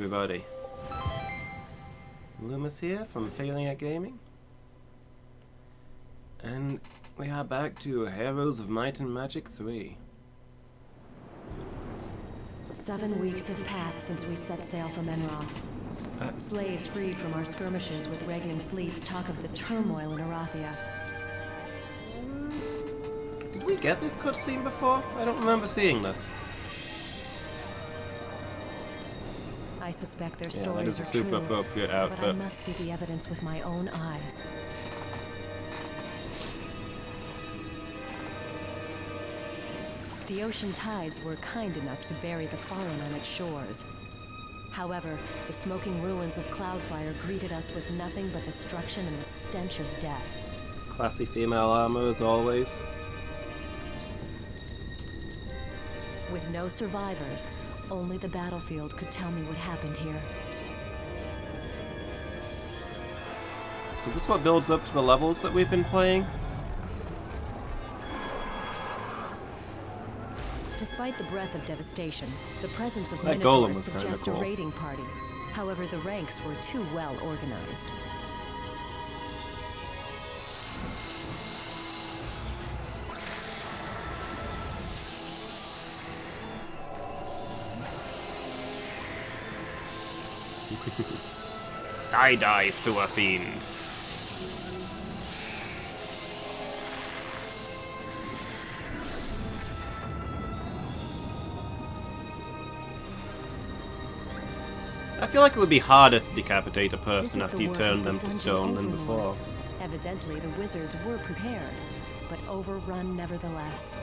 everybody. Lumus here from Failing at Gaming. And we are back to Heroes of Might and Magic 3. 7 weeks have passed since we set sail from Enroth. Slaves freed from our skirmishes with Regnan fleets talk of the turmoil in Arathia. Did we get this cutscene before? I don't remember seeing this. I suspect their Yeah, that stories is a are super true, appropriate but I outfit. must see the evidence with my own eyes. The ocean tides were kind enough to bury the fallen on its shores. However, the smoking ruins of Cloudfire greeted us with nothing but destruction and the stench of death. Classy female armor as always. With no survivors, only the battlefield could tell me what happened here. So this is what builds up to the levels that we've been playing? Despite the breath of devastation, the presence of That golem minotaurs was kinda suggests cool. a raiding party. However, the ranks were too well organized. Die, sewer fiend. I feel like it would be harder to decapitate a person after you turn them to stone than before. Evidently, the wizards were prepared, but overrun nevertheless.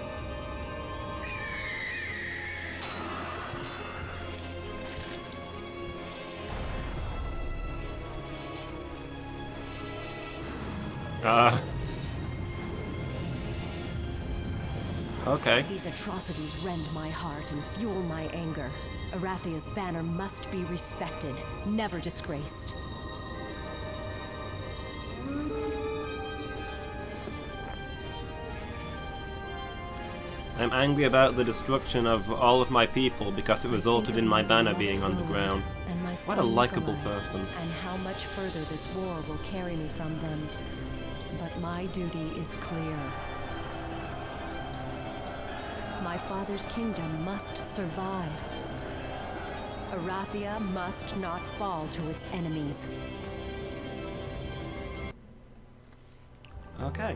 Okay. These atrocities rend my heart and fuel my anger. Arathia's banner must be respected, never disgraced. I'm angry about the destruction of all of my people because it resulted in my banner being on the ground. And my What a son likable Nikolai, person. And how much further this war will carry me from them. But my duty is clear. My father's kingdom must survive. Arathia must not fall to its enemies. Okay.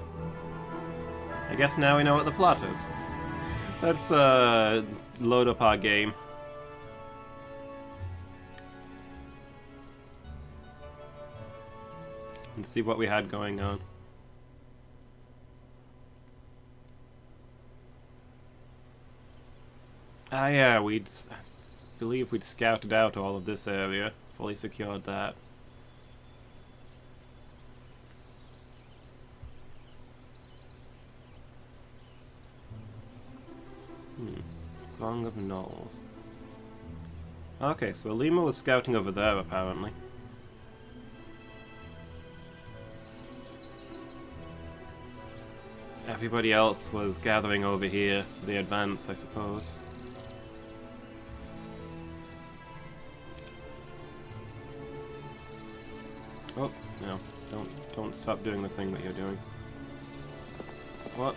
I guess now we know what the plot is. Let's load up our game. And see what we had going on. Ah yeah, believe we'd scouted out all of this area, fully secured that. Song of Knolls. Okay, so Alima was scouting over there apparently. Everybody else was gathering over here for the advance, I suppose. Oh, no. Don't stop doing the thing that you're doing. What?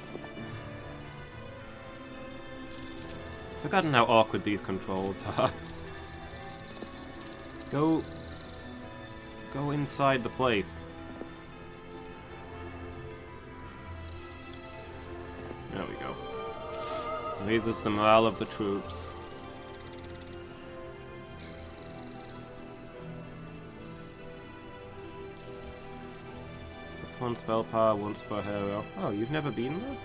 Forgotten how awkward these controls are. Go inside the place. There we go. Raises the morale of the troops. That's one spell power, one spell hero. Oh, you've never been there?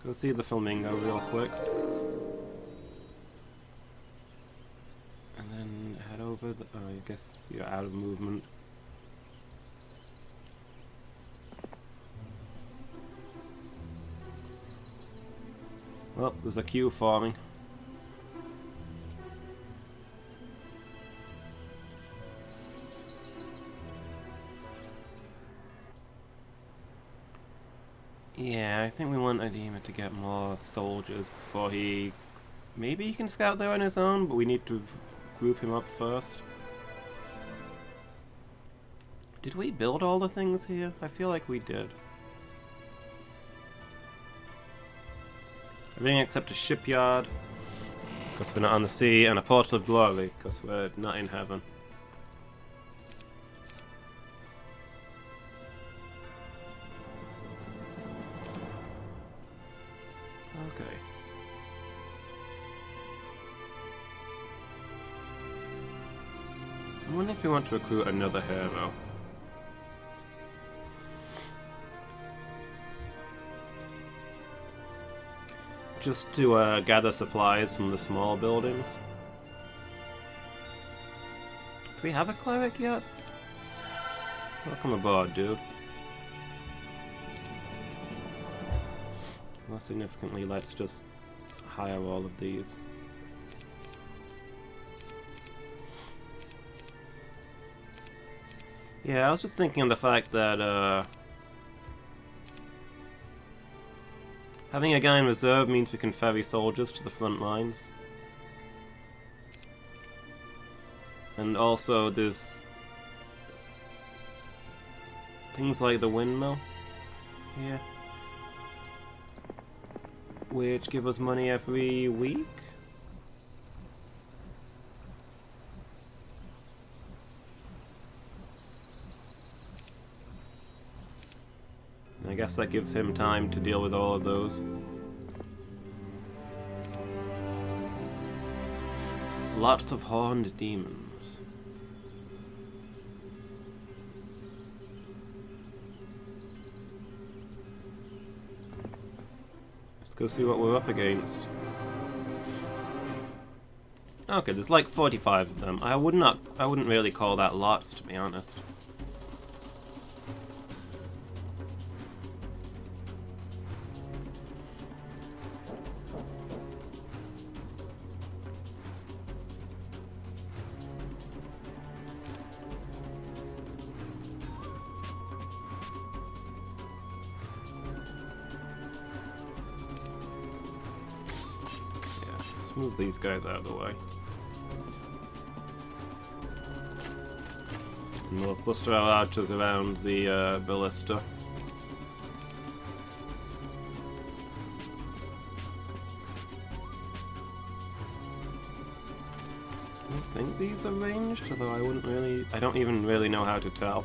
Go see the flamingo real quick. And then head over the... oh, I guess you're out of movement. Well, there's a queue forming. Yeah, I think we want Edema to get more soldiers before he... Maybe he can scout there on his own, but we need to group him up first. Did we build all the things here? I feel like we did. Everything except a shipyard, because we're not on the sea, and a portal of glory, because we're not in heaven. Okay. I wonder if we want to recruit another hero. Just to gather supplies from the small buildings. Do we have a cleric yet? Welcome aboard, dude. More significantly, let's just hire all of these. Yeah, I was just thinking of the fact that having a guy in reserve means we can ferry soldiers to the front lines. And also there's things like the windmill here, which give us money every week. I guess that gives him time to deal with all of those. Lots of horned demons. Let's go see what we're up against. Okay, there's like 45 of them. I wouldn't really call that lots, to be honest. Move these guys out of the way. And we'll cluster our archers around the ballista. I think these are ranged, although I don't even really know how to tell.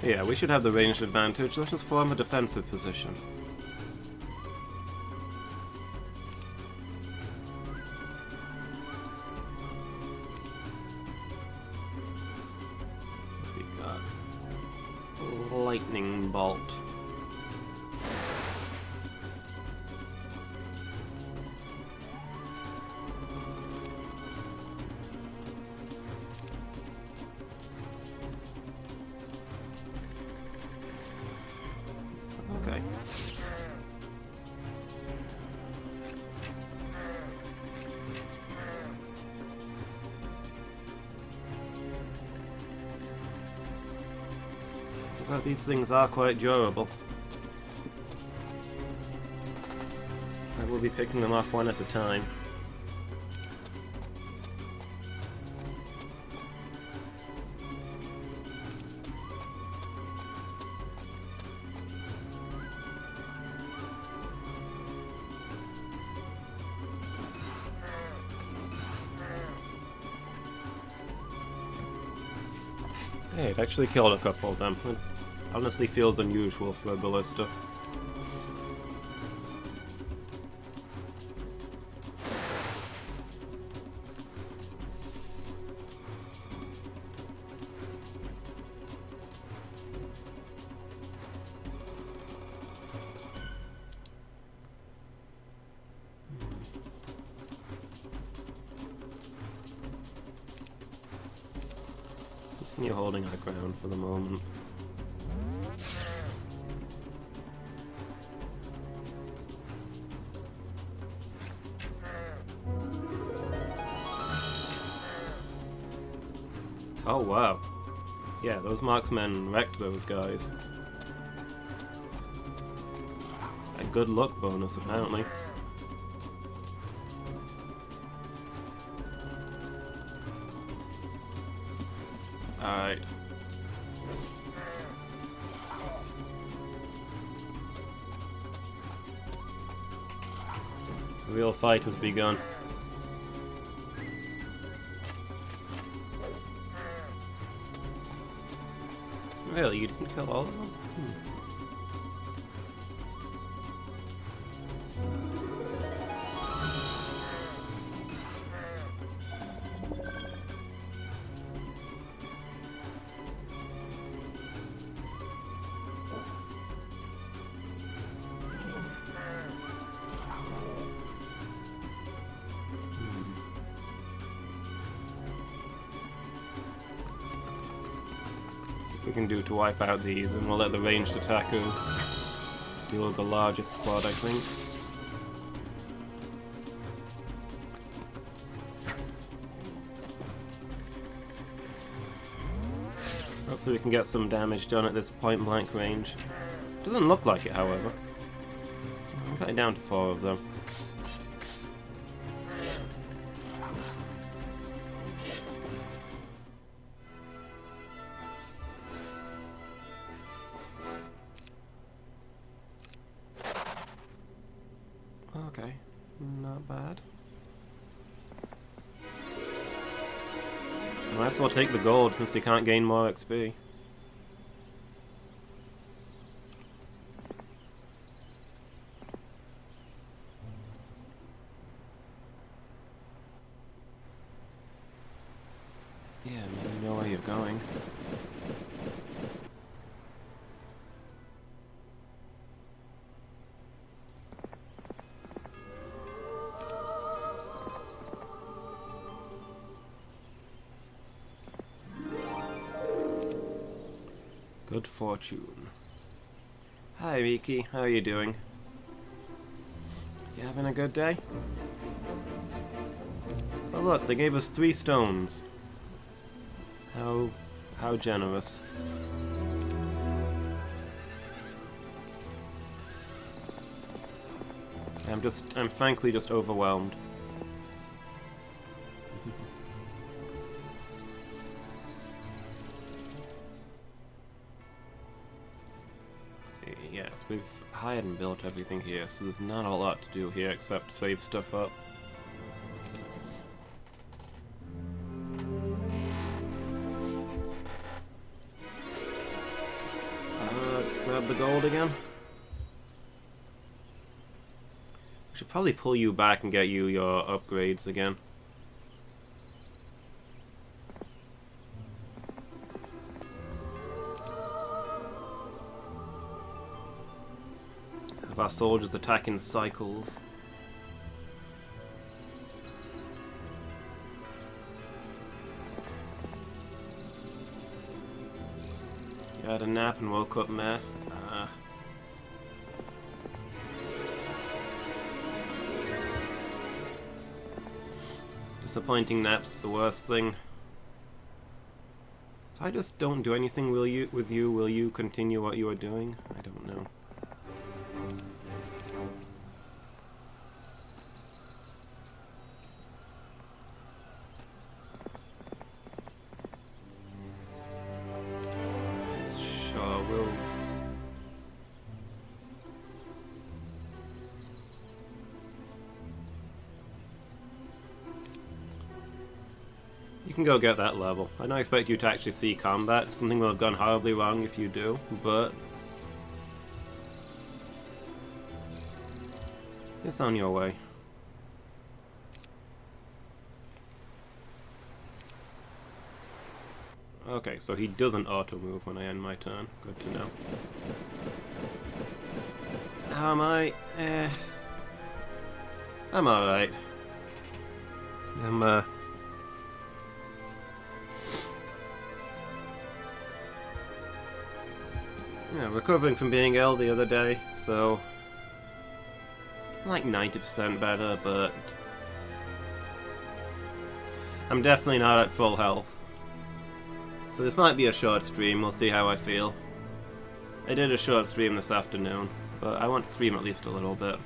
Yeah, we should have the ranged advantage. Let's just form a defensive position. We got lightning bolt. Okay. So these things are quite durable. So we'll be picking them off one at a time. Hey, it actually killed a couple of them. It honestly feels unusual for a ballista. You're holding our ground for the moment. Oh wow. Yeah, those marksmen wrecked those guys. A good luck bonus, apparently. Alright. The real fight has begun. Really? You didn't kill all of them? We can do to wipe out these, and we'll let the ranged attackers deal with the largest squad, I think. Hopefully we can get some damage done at this point blank range. Doesn't look like it, however. I've got it down to 4 of them. Okay, not bad. I might as well take the gold since they can't gain more XP. Yeah, you know where you're going. Good fortune. Hi, Miki. How are you doing? You having a good day? Oh look, they gave us 3 stones. How generous. I'm frankly just overwhelmed. Yes, we've hired and built everything here, so there's not a lot to do here except save stuff up. Grab the gold again. We should probably pull you back and get you your upgrades again. Have our soldiers attack in cycles. You had a nap and woke up meh. Disappointing naps, the worst thing. If I just don't do anything will you continue what you are doing? I don't know. Sure, we'll... You can go get that level. I don't expect you to actually see combat. Something will have gone horribly wrong if you do, but... it's on your way. Okay, so he doesn't auto-move when I end my turn. Good to know. How am I? I'm alright. Yeah, recovering from being ill the other day, so... I'm like 90% better, but... I'm definitely not at full health. So this might be a short stream, we'll see how I feel. I did a short stream this afternoon, but I want to stream at least a little bit.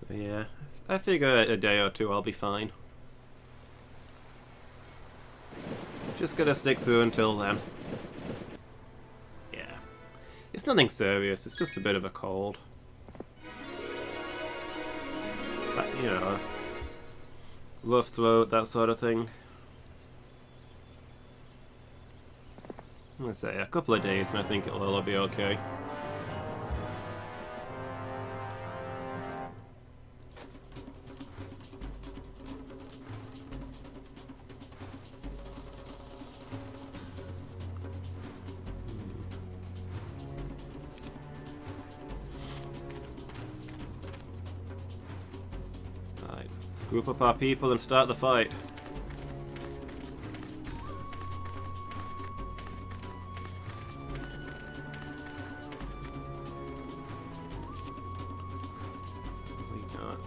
So yeah, I figure a day or two I'll be fine. Just gotta stick through until then. Yeah. It's nothing serious, it's just a bit of a cold. But, you know, rough throat, that sort of thing. I'm gonna say a couple of days and I think it'll all be okay. Group up our people and start the fight. We got.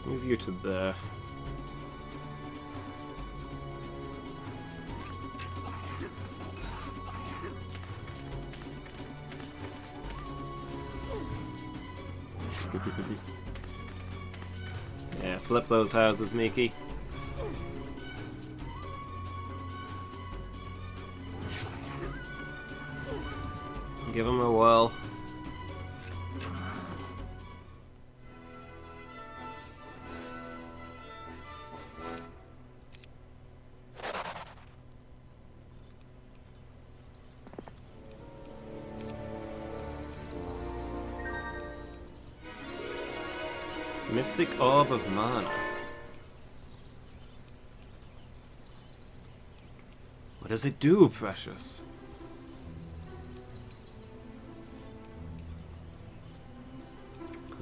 Move you to there. Yeah, flip those houses, Mickey. Give them a whirl. Mystic Orb of Mana. What does it do, Precious?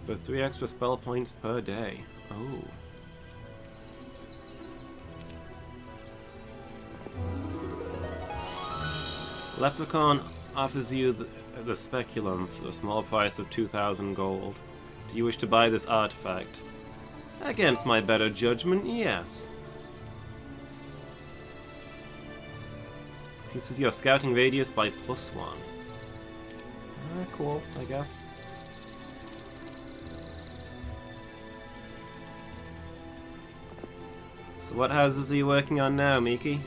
For 3 extra spell points per day. Oh. Leprechaun offers you the speculum for the small price of 2,000 gold. Do you wish to buy this artifact? Against my better judgment, yes. Increases your scouting radius by +1. Cool, I guess. So what houses are you working on now, Miki?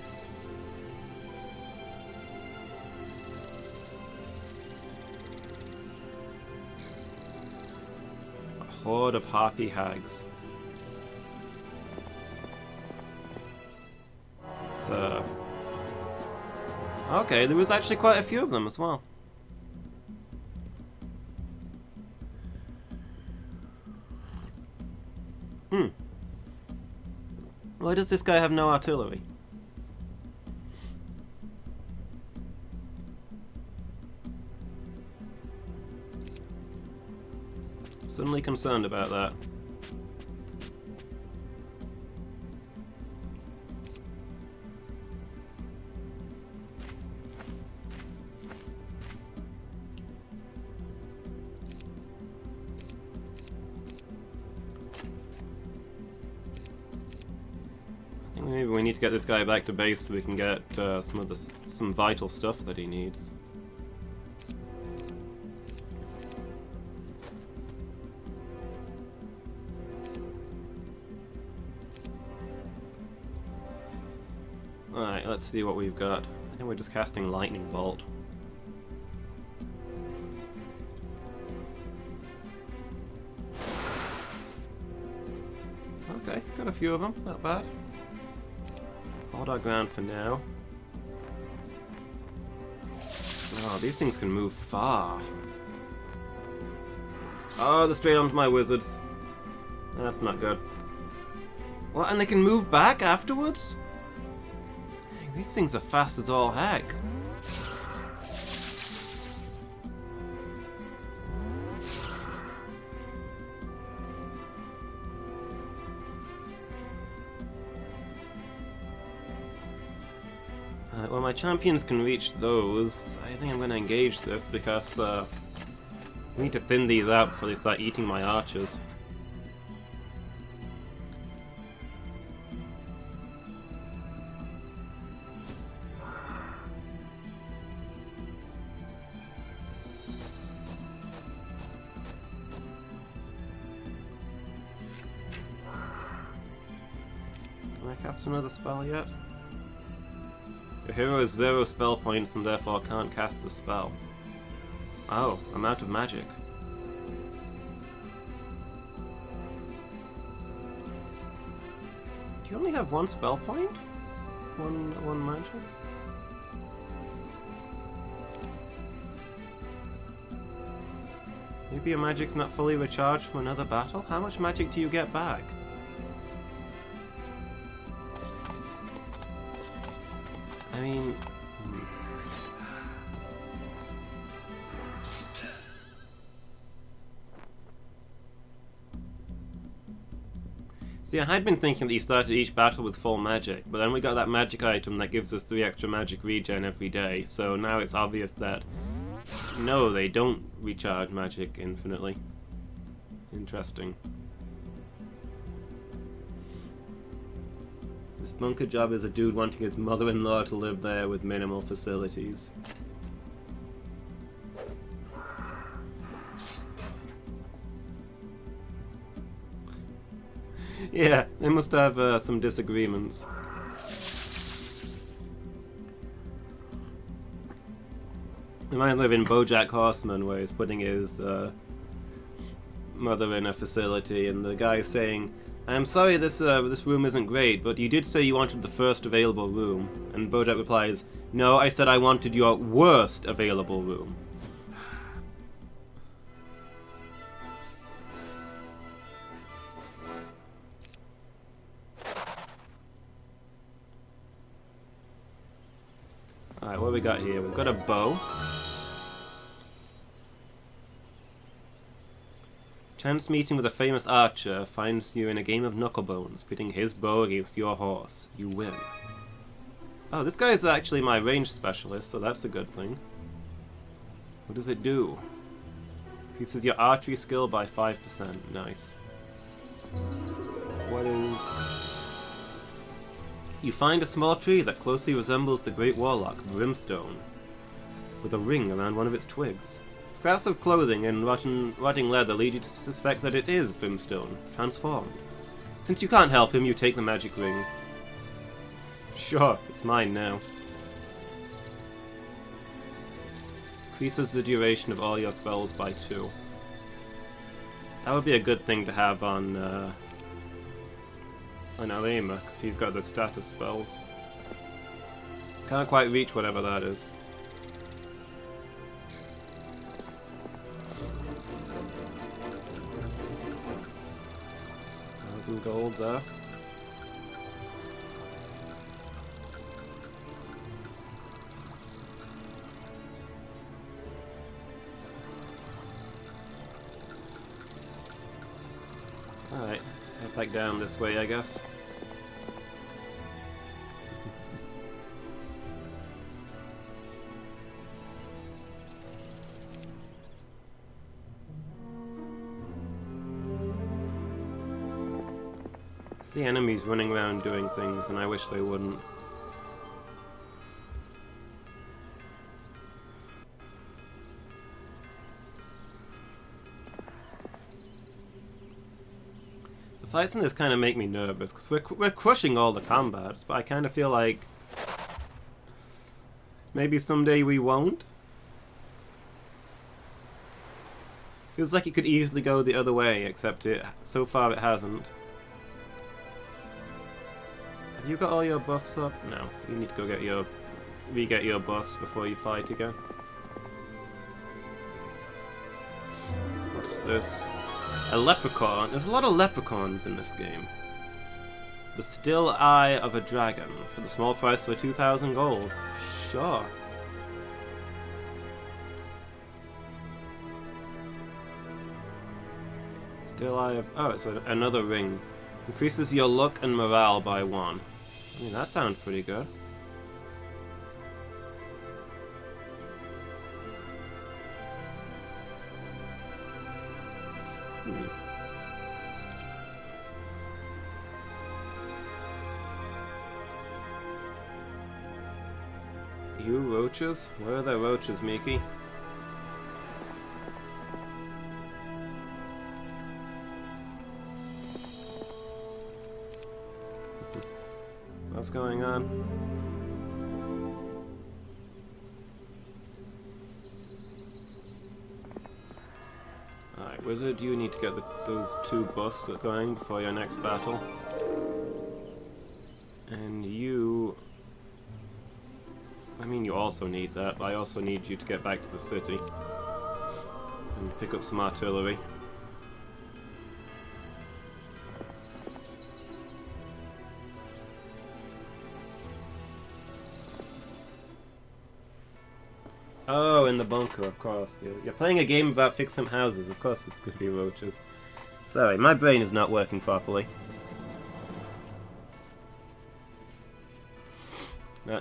Horde of harpy hags. So... okay, there was actually quite a few of them as well. Why does this guy have no artillery? Suddenly concerned about that. I think maybe we need to get this guy back to base so we can get some vital stuff that he needs. Alright, let's see what we've got. I think we're just casting Lightning Bolt. Okay, got a few of them, not bad. Hold our ground for now. Oh, these things can move far. Oh, the straight arms my wizards. That's not good. What, and they can move back afterwards? Dang, these things are fast as all heck. Well, my champions can reach those. I think I'm going to engage this because I need to thin these out before they start eating my archers. Can I cast another spell yet? Your hero has 0 spell points and therefore can't cast a spell. Oh, I'm out of magic. Do you only have 1 spell point? One magic? Maybe your magic's not fully recharged from another battle? How much magic do you get back? I mean... See, I had been thinking that you started each battle with full magic, but then we got that magic item that gives us 3 extra magic regen every day, so now it's obvious that no, they don't recharge magic infinitely. Interesting. This bunker job is a dude wanting his mother-in-law to live there with minimal facilities. Yeah, they must have some disagreements. He might live in BoJack Horseman, where he's putting his mother in a facility, and the guy's saying, "I'm sorry, this room isn't great, but you did say you wanted the first available room." And BoJack replies, "No, I said I wanted your worst available room." Alright, what do we got here? We've got a bow. Chance meeting with a famous archer finds you in a game of knucklebones, pitting his bow against your horse. You win. Oh, this guy is actually my range specialist, so that's a good thing. What does it do? Increases your archery skill by 5%. Nice. What is... You find a small tree that closely resembles the great warlock, Brimstone, with a ring around one of its twigs. Scraps of clothing and rotting leather lead you to suspect that it is Brimstone, transformed. Since you can't help him, you take the magic ring. Sure, it's mine now. Increases the duration of all your spells by 2. That would be a good thing to have on Alema, because he's got the status spells. Can't quite reach whatever that is. 1,000 gold there. Alright, head back down this way, I guess. The enemies running around doing things, and I wish they wouldn't. The fights in this kind of make me nervous, because we're crushing all the combats, but I kind of feel like maybe someday we won't. Feels like it could easily go the other way, except so far it hasn't. Have you got all your buffs up? No. You need to go re-get your buffs before you fight again. What's this? A leprechaun. There's a lot of leprechauns in this game. The still eye of a dragon for the small price of 2,000 gold. Sure. Still eye of... Oh, it's another ring. Increases your luck and morale by 1. I mean, that sounds pretty good. You roaches? Where are the roaches, Miki? What's going on? Alright, wizard, you need to get those 2 buffs going before your next battle. And you... I mean, you also need that, but I also need you to get back to the city. And pick up some artillery. Oh, in the bunker, of course. You're playing a game about fixing houses. Of course it's going to be roaches. Sorry, my brain is not working properly.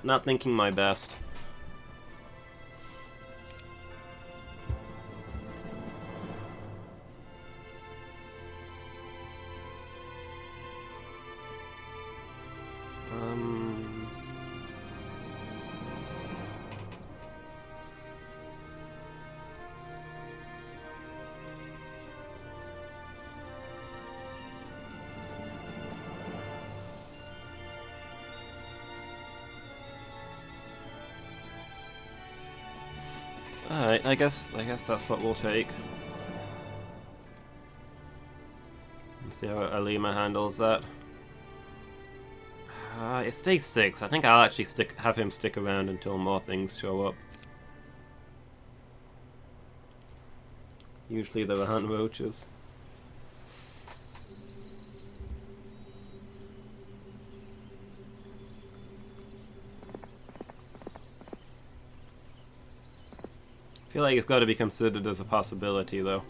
Not thinking my best. Alright, I guess that's what we'll take. Let's see how Alima handles that. It's day 6. I think I'll actually have him stick around until more things show up. Usually there aren't roaches. I feel like it's got to be considered as a possibility, though.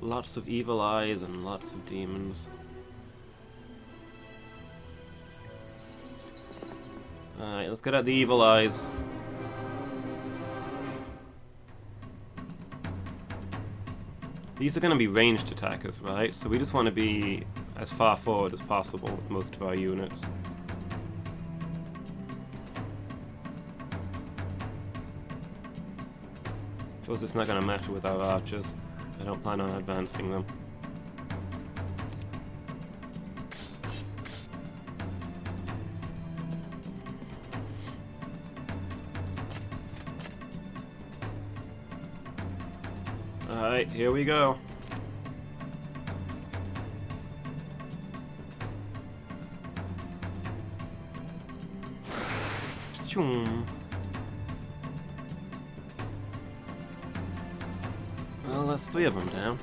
Lots of evil eyes and lots of demons. Alright, let's get at the evil eyes. These are going to be ranged attackers, right? So we just want to be as far forward as possible with most of our units. I suppose it's not going to matter with our archers. I don't plan on advancing them. Alright, here we go. Choom. Well, that's 3 of them down.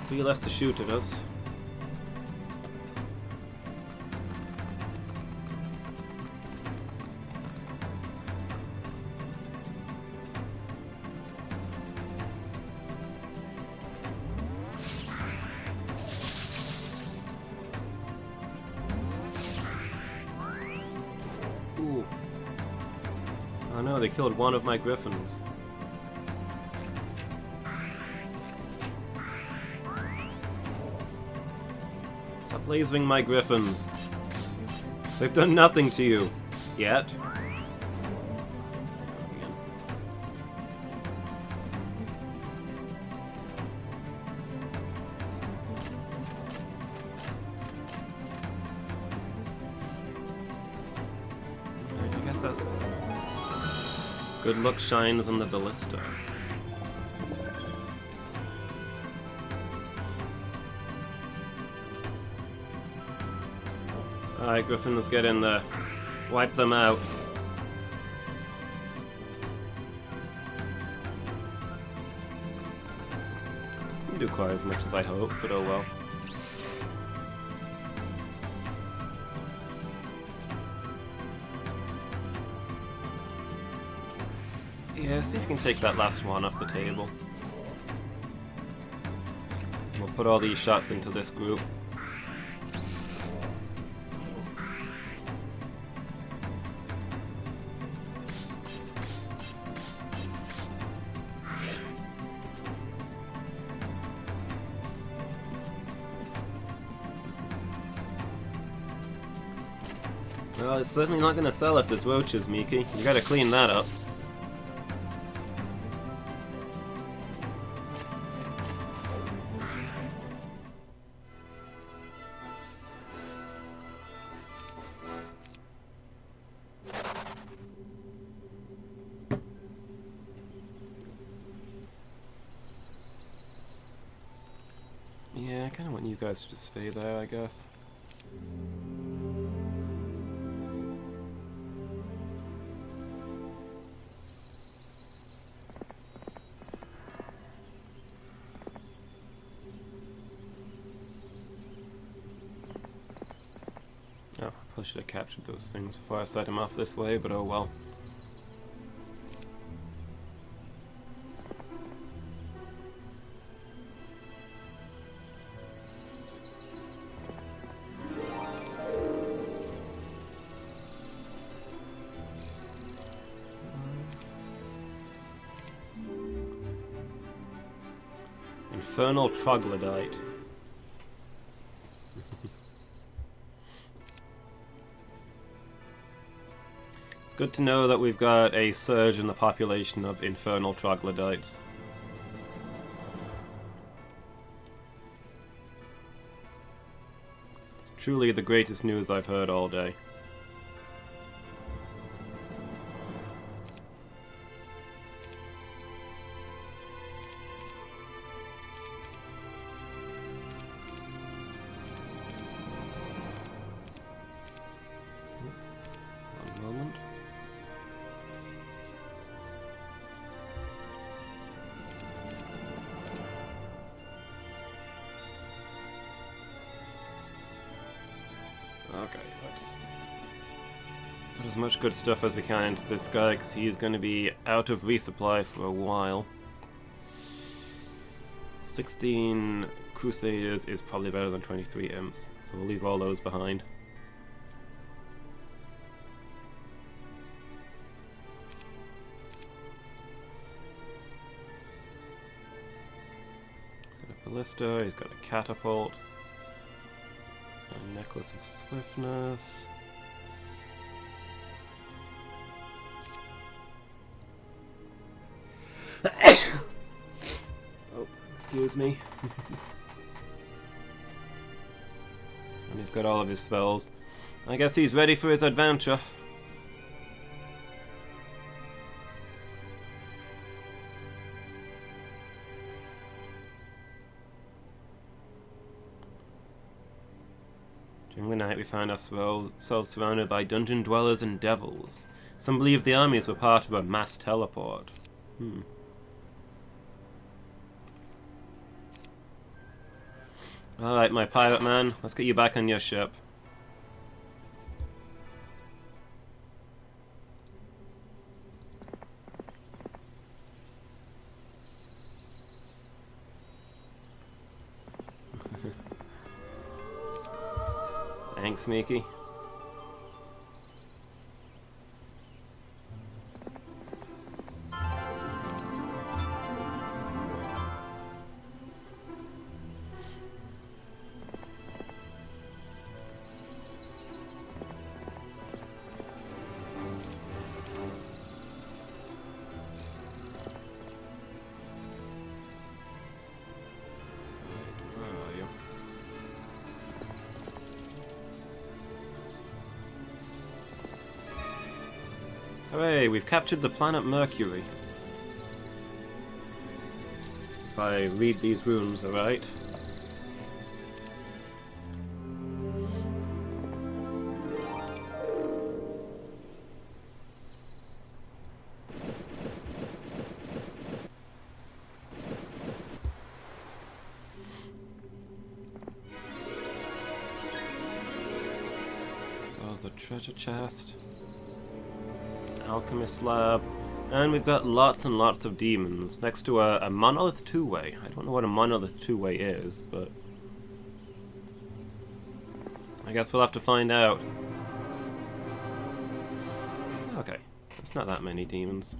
3 less to shoot at us. Ooh. Oh no, they killed one of my griffins. Lasering my griffins. They've done nothing to you. Yet. I guess that's... Good luck shines on the ballista. Alright, Griffin, let's get in there. Wipe them out. quite as much as I hoped, but oh well. Yeah, see if you can take that last one off the table. We'll put all these shots into this group. Well, it's certainly not going to sell if there's roaches, Miki. You gotta clean that up. Yeah, I kinda want you guys to just stay there, I guess. Oh, I probably should have captured those things before I set him off this way, but oh well. Infernal troglodyte. It's good to know that we've got a surge in the population of infernal troglodytes. It's truly the greatest news I've heard all day. Okay, let's put as much good stuff as we can into this guy, because he's going to be out of resupply for a while. 16 Crusaders is probably better than 23 Imps, so we'll leave all those behind. He's got a ballista, he's got a catapult. A necklace of swiftness. Oh, excuse me. And he's got all of his spells. I guess he's ready for his adventure. During the night we found ourselves surrounded by dungeon dwellers and devils. Some believe the armies were part of a mass teleport. Alright, my pirate man, let's get you back on your ship. Thanks, Mickey. Hooray, we've captured the planet Mercury. If I read these runes, alright. There's a treasure chest. Alchemist lab. And we've got lots and lots of demons next to a monolith two-way. I don't know what a monolith two-way is, but I guess we'll have to find out. Okay, it's not that many demons.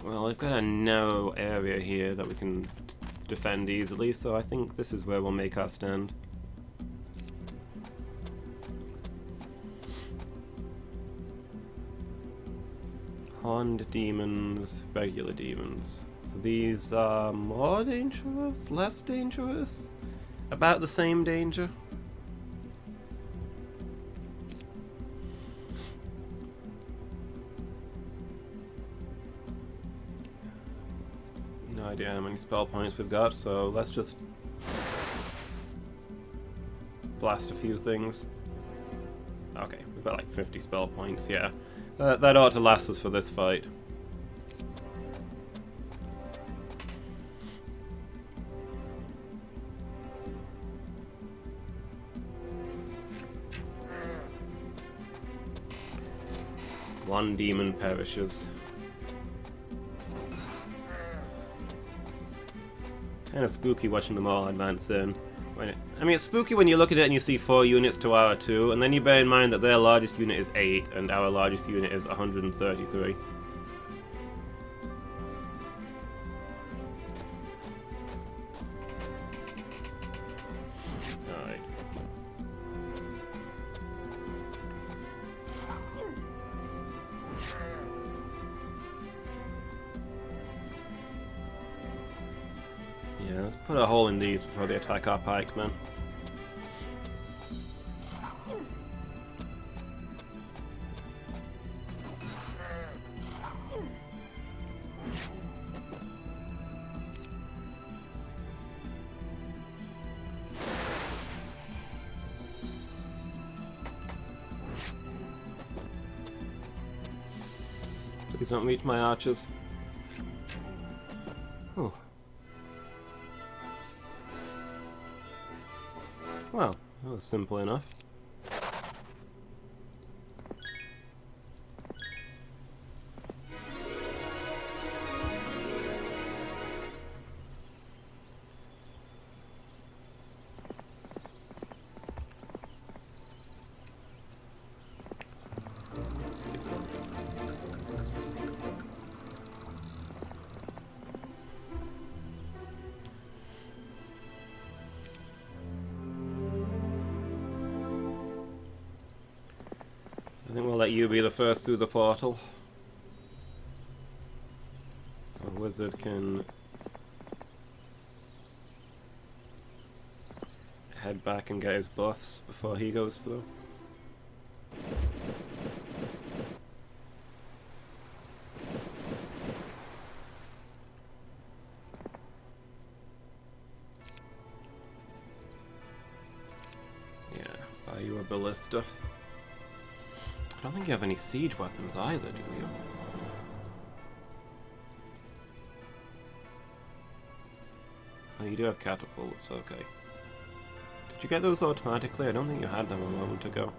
Well, we've got a narrow area here that we can defend easily, so I think this is where we'll make our stand. Horned demons, regular demons. So these are more dangerous? Less dangerous? About the same danger? No idea how many spell points we've got, so let's just blast a few things. Okay, we've got like 50 spell points, yeah. That ought to last us for this fight. One demon perishes. Kind of spooky watching them all advance in. I mean, it's spooky when you look at it and you see 4 units to our 2, and then you bear in mind that their largest unit is 8, and our largest unit is 133. Alright. Yeah, let's put a hole in these before they attack our pikemen. Please don't reach my archers. Oh. Well, that was simple enough. I think we'll let you be the first through the portal. A wizard can head back and get his buffs before he goes through. Yeah, buy you a ballista. I don't think you have any siege weapons either, do you? Oh, you do have catapults, okay. Did you get those automatically? I don't think you had them a moment ago.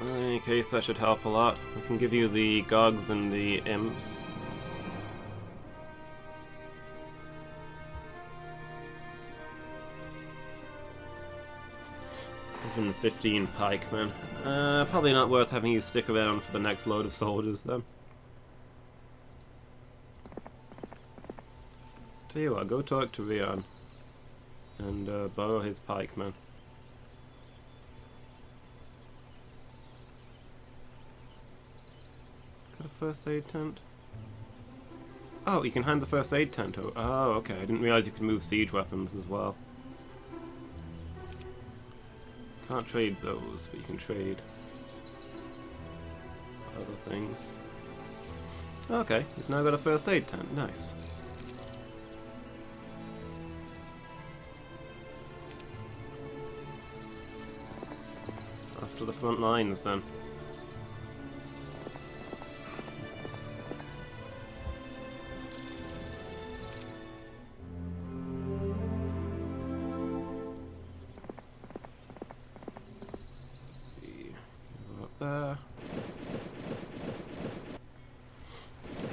In any case, that should help a lot. We can give you the Gogs and the Imps. 15 pikemen. Probably not worth having you stick around for the next load of soldiers then. Tell you what, go talk to Rion and borrow his pikemen. Got a first aid tent? Oh, you can hand the first aid tent over. Oh, okay. I didn't realize you could move siege weapons as well. Can't trade those, but you can trade other things. Okay, he's now got a first aid tent. Nice. Off to the front lines then.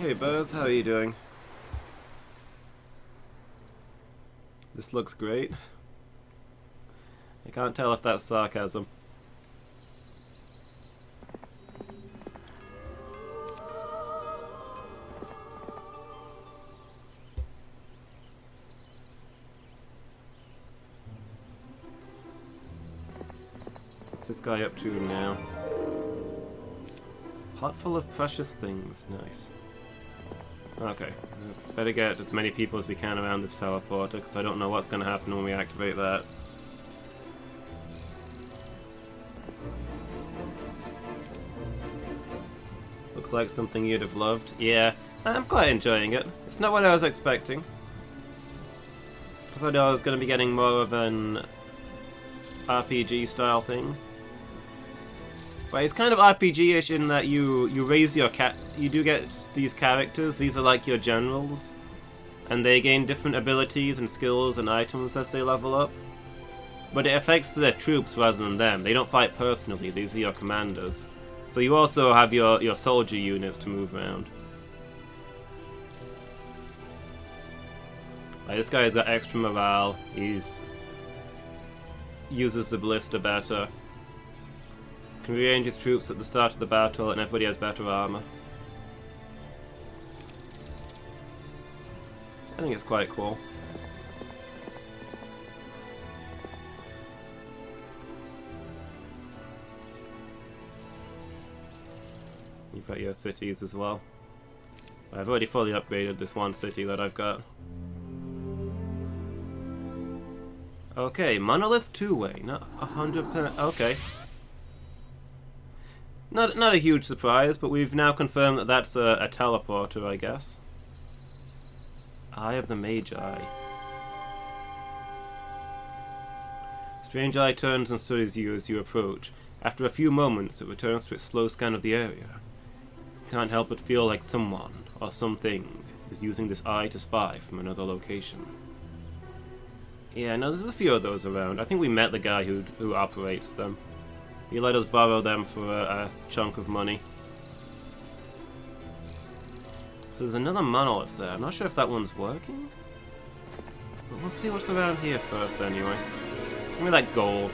Hey Buzz, how are you doing? This looks great. I can't tell if that's sarcasm. What's this guy up to now? Pot full of precious things. Nice. Okay. Better get as many people as we can around this teleporter, because I don't know what's going to happen when we activate that. Looks like something you'd have loved. Yeah, I'm quite enjoying it. It's not what I was expecting. I thought I was going to be getting more of an RPG style thing. But it's kind of RPG-ish in that you raise your you do get these characters. These are like your generals, and they gain different abilities and skills and items as they level up. But it affects their troops rather than them. They don't fight personally. These are your commanders. So you also have your soldier units to move around. Like this guy's got extra morale. He's uses the ballista better. Can rearrange his troops at the start of the battle, and everybody has better armor. I think it's quite cool. You've got your cities as well. I've already fully upgraded this one city that I've got. Okay, monolith two-way, not 100%. Okay. Not a huge surprise, but we've now confirmed that that's a teleporter, I guess. Eye of the Magi. Strange eye turns and studies you as you approach. After a few moments, it returns to its slow scan of the area. You can't help but feel like someone, or something, is using this eye to spy from another location. Yeah, no, there's a few of those around. I think we met the guy who operates them. He let us borrow them for a chunk of money. So there's another monolith there. I'm not sure if that one's working. But we'll see what's around here first anyway. Give me that gold.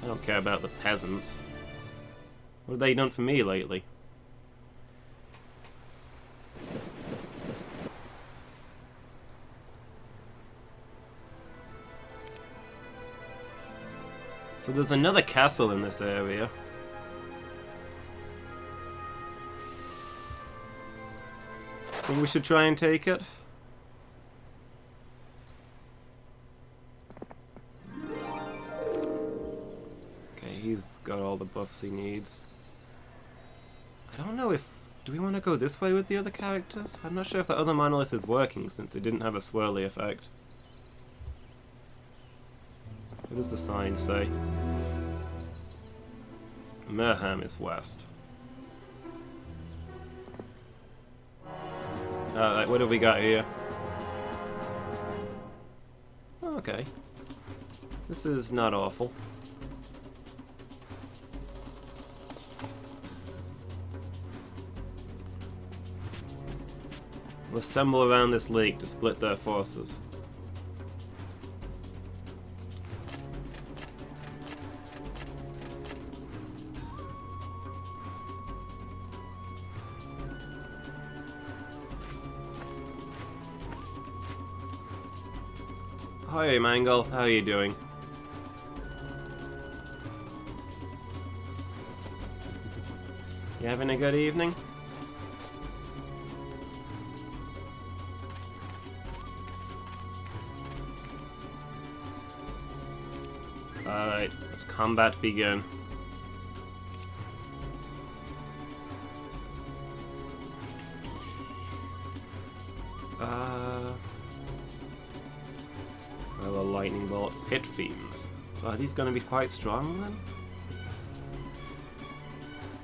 I don't care about the peasants. What have they done for me lately? So there's another castle in this area. Think we should try and take it? Okay, he's got all the buffs he needs. I don't know if... Do we want to go this way with the other characters? I'm not sure if the other monolith is working since it didn't have a swirly effect. What does the sign say? Merham is west. Alright, what have we got here? Oh, okay. This is not awful. We'll assemble around this lake to split their forces. Hi Mangle, how are you doing? You having a good evening? Alright, let's combat begin. Well, a lightning bolt. Pit fiends. Are these going to be quite strong then?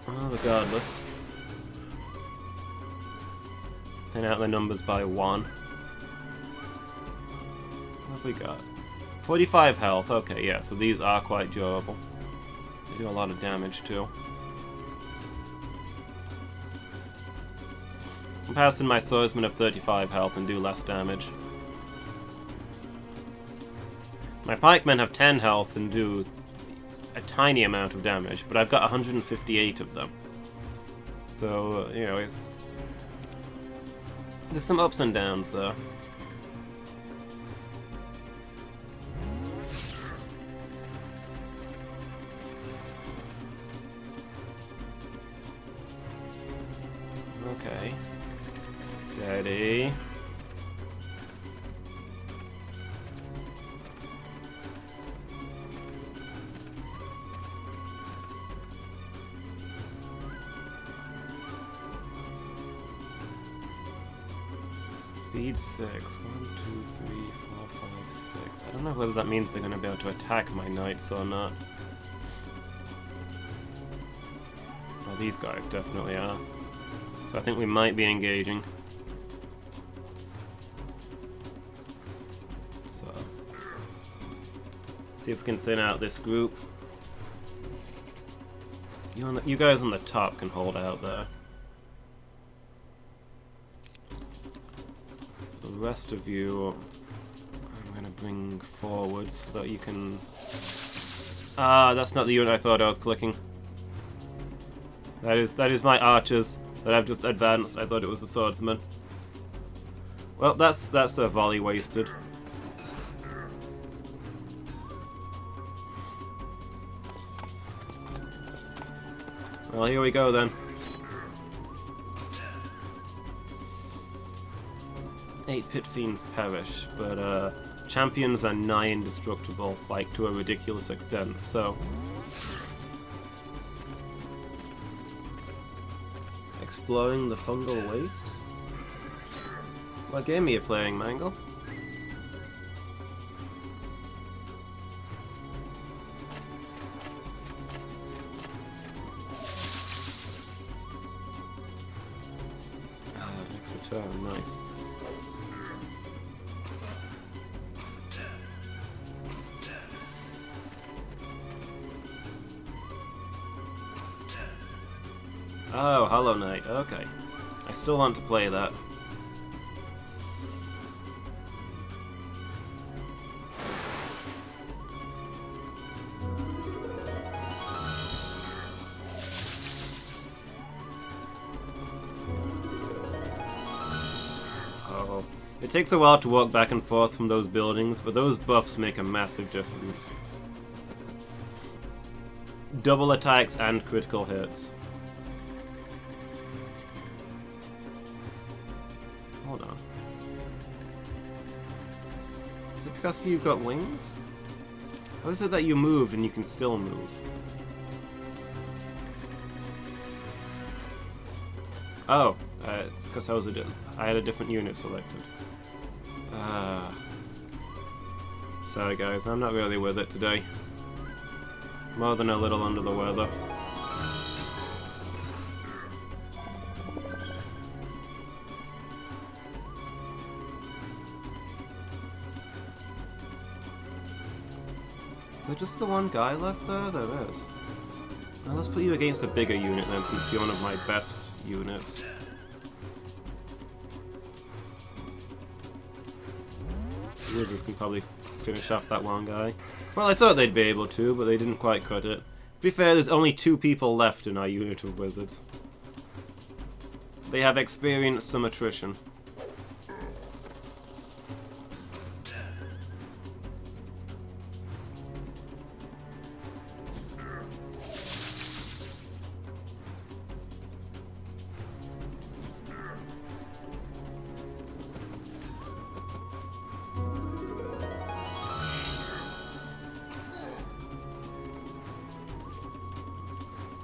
Oh, regardless. Thin out the numbers by 1. What have we got? 45 health. Okay, yeah, so these are quite durable. They do a lot of damage too. comparison, my swordsmen have 35 health and do less damage. My pikemen have 10 health and do a tiny amount of damage, but I've got 158 of them. So, you know, there's some ups and downs there. Okay. Steady. Speed 6. 1, 2, 3, 4, 5, 6. I don't know whether that means they're going to be able to attack my knights or not. Well, these guys definitely are. So I think we might be engaging. So, see if we can thin out this group. You guys on the top can hold out there. The rest of you, I'm going to bring forward so that you can... Ah, that's not the unit I thought I was clicking. That is my archers that I've just advanced. I thought it was the swordsman. Well, that's a volley wasted. Well, here we go then. 8 pit fiends perish, but champions are nigh indestructible, like to a ridiculous extent, so... Exploring the fungal wastes? What game are you playing, Mangle? Next return, nice. Oh, Hollow Knight, okay. I still want to play that. Oh. It takes a while to walk back and forth from those buildings, but those buffs make a massive difference. Double attacks and critical hits. Hold on. Is it because you've got wings? How is it that you moved and you can still move? Oh, it's because I had a different unit selected. Sorry guys, I'm not really with it today. More than a little under the weather. Is there just the one guy left there? There is. Well, let's put you against a bigger unit then, since you're one of my best units. Wizards can probably finish off that one guy. Well, I thought they'd be able to, but they didn't quite cut it. To be fair, there's only 2 people left in our unit of wizards. They have experienced some attrition.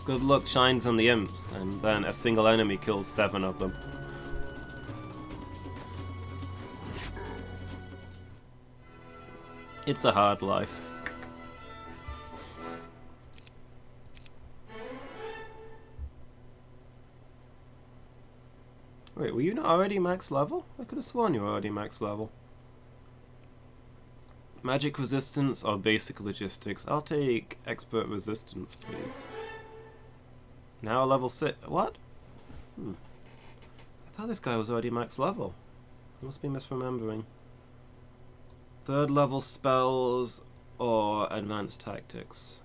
Good luck shines on the imps, and then a single enemy kills 7 of them. It's a hard life. Wait, were you not already max level? I could have sworn you were already max level. Magic resistance or basic logistics? I'll take expert resistance, please. Now level 6. What? I thought this guy was already max level. I must be misremembering. 3rd level spells or advanced tactics.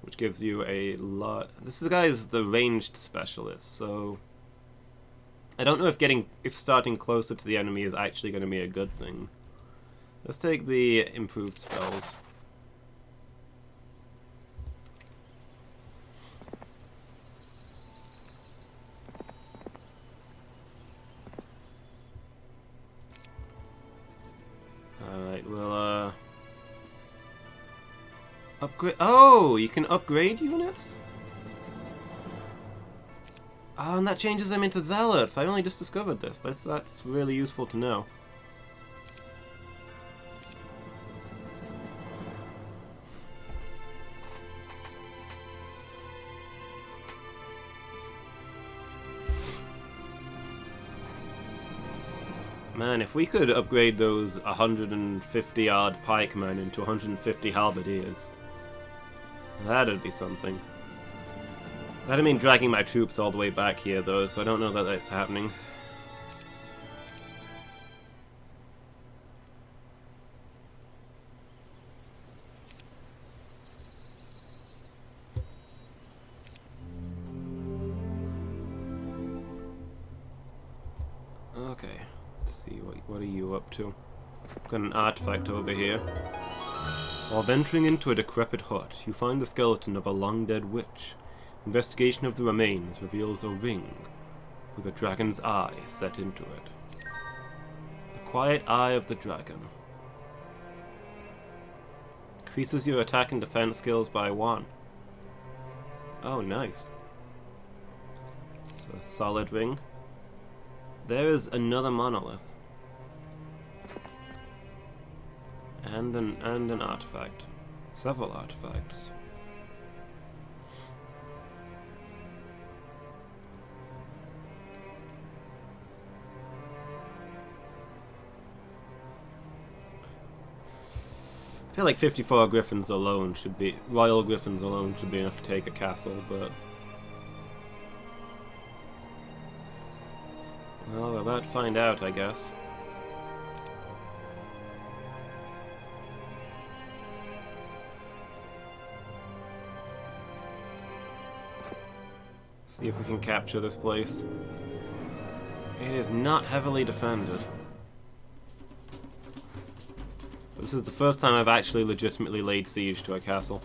Which gives you a lot. This guy's the ranged specialist, so I don't know if starting closer to the enemy is actually going to be a good thing. Let's take the improved spells. Alright, we'll upgrade. Oh, you can upgrade units? Oh, and that changes them into zealots. I only just discovered this. That's really useful to know. Man, if we could upgrade those 150-odd pikemen into 150 halberdiers, that'd be something. That'd mean dragging my troops all the way back here, though, so I don't know that that's happening. Okay. See, what are you up to? Got an artifact over here. While venturing into a decrepit hut, you find the skeleton of a long-dead witch. Investigation of the remains reveals a ring with a dragon's eye set into it. The quiet eye of the dragon. Increases your attack and defense skills by 1. Oh, nice. So, solid ring. There is another monolith. And an artifact. Several artifacts. I feel like 54 griffins alone should be... Royal griffins alone should be enough to take a castle, but... Well, we're about to find out, I guess. See if we can capture this place. It is not heavily defended. This is the first time I've actually legitimately laid siege to a castle.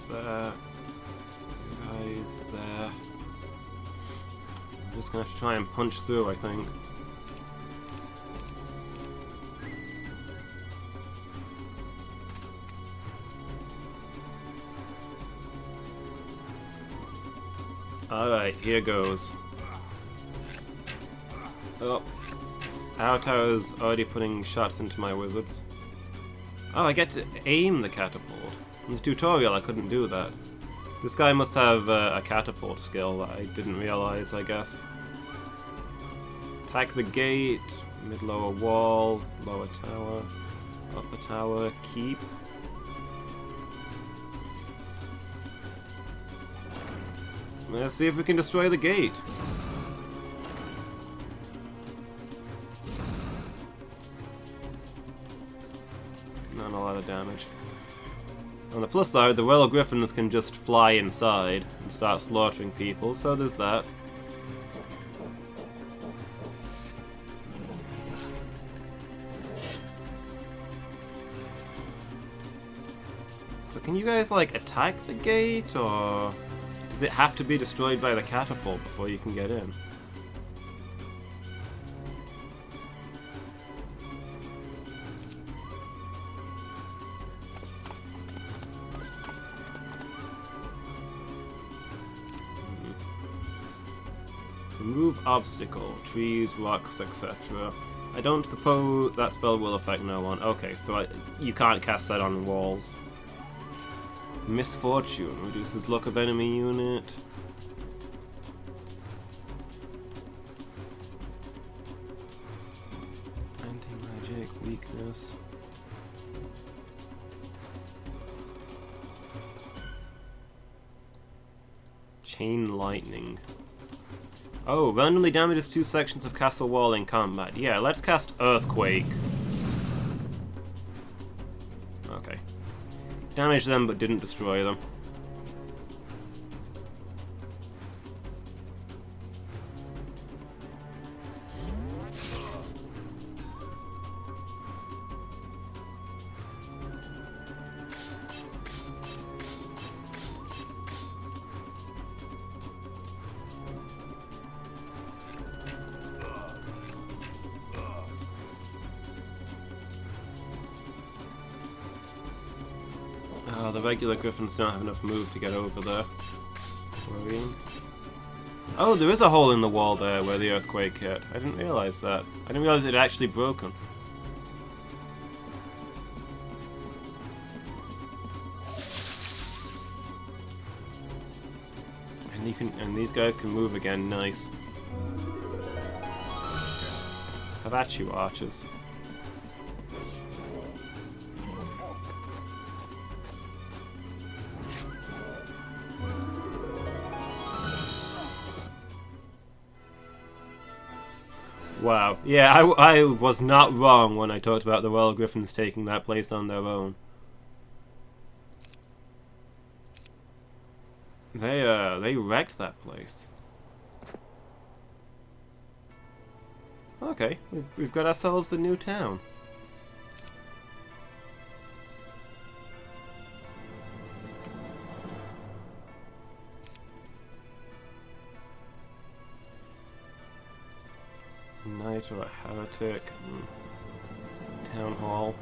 There. Guys there. I'm just gonna have to try and punch through, I think. Alright, here goes. Oh. Our tower's already putting shots into my wizards. Oh, I get to aim the catapult. In the tutorial, I couldn't do that. This guy must have a catapult skill that I didn't realize, I guess. Attack the gate, mid-lower wall, lower tower, upper tower, keep. Let's see if we can destroy the gate. Not a lot of damage. On the plus side, the Royal Griffins can just fly inside and start slaughtering people, so there's that. So can you guys, like, attack the gate, or does it have to be destroyed by the catapult before you can get in? Remove obstacle, trees, rocks, etc. I don't suppose that spell will affect no one. Okay, so you can't cast that on walls. Misfortune, reduces luck of enemy unit. Anti-magic, weakness. Chain lightning. Oh, randomly damages 2 sections of castle wall in combat. Yeah, let's cast Earthquake. Okay. Damage them but didn't destroy them. Oh, the regular griffins don't have enough move to get over there. Worrying. Oh, there is a hole in the wall there where the earthquake hit. I didn't realise that. I didn't realise it had actually broken. And these guys can move again. Nice. Have at you, archers. Wow. Yeah, I was not wrong when I talked about the Royal Griffins taking that place on their own. They wrecked that place. Okay, we've got ourselves a new town. Knight or a heretic. Town hall.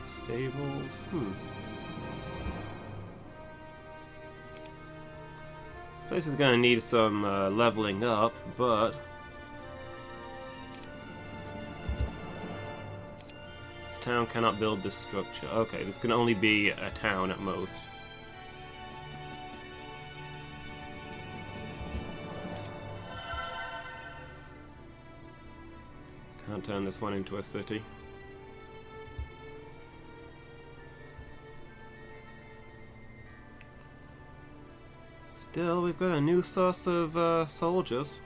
Stables. This place is going to need some leveling up, but this town cannot build this structure. Okay, this can only be a town at most. Can't turn this one into a city. Still, we've got a new source of soldiers.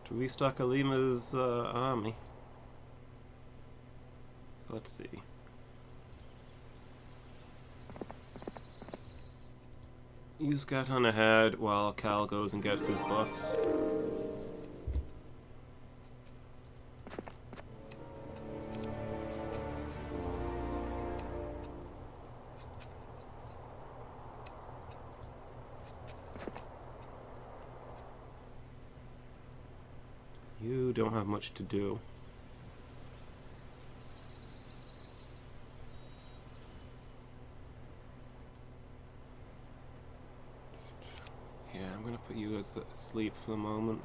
To restock Alima's army. So let's see. You scout on ahead while Cal goes and gets his buffs. You don't have much to do. I'm gonna put you asleep for the moment.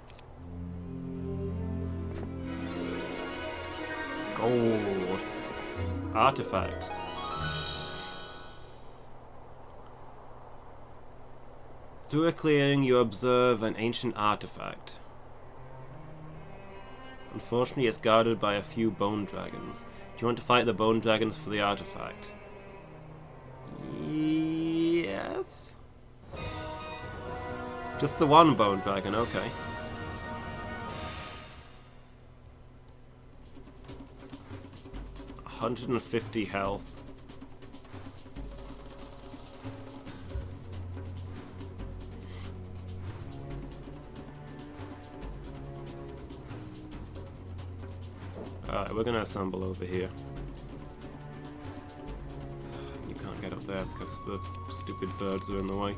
Gold. Artifacts. Through a clearing, you observe an ancient artifact. Unfortunately, it's guarded by a few bone dragons. Do you want to fight the bone dragons for the artifact? Yes? Just the one bone dragon, okay. $150 health. Alright, we're gonna assemble over here. You can't get up there because the stupid birds are in the way.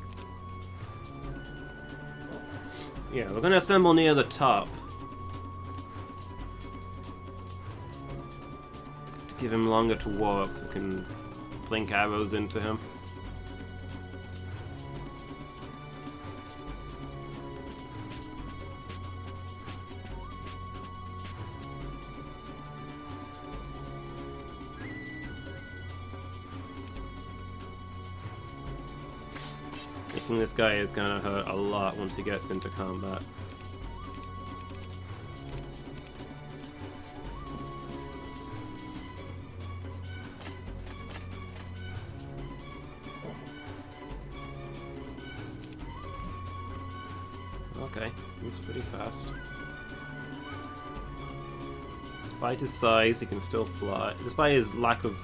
Yeah, we're gonna assemble near the top. Give him longer to walk so we can blink arrows into him. Making this guy is gonna hurt a lot once he gets into combat. Okay, moves pretty fast. Despite his size, he can still fly. Despite his lack of...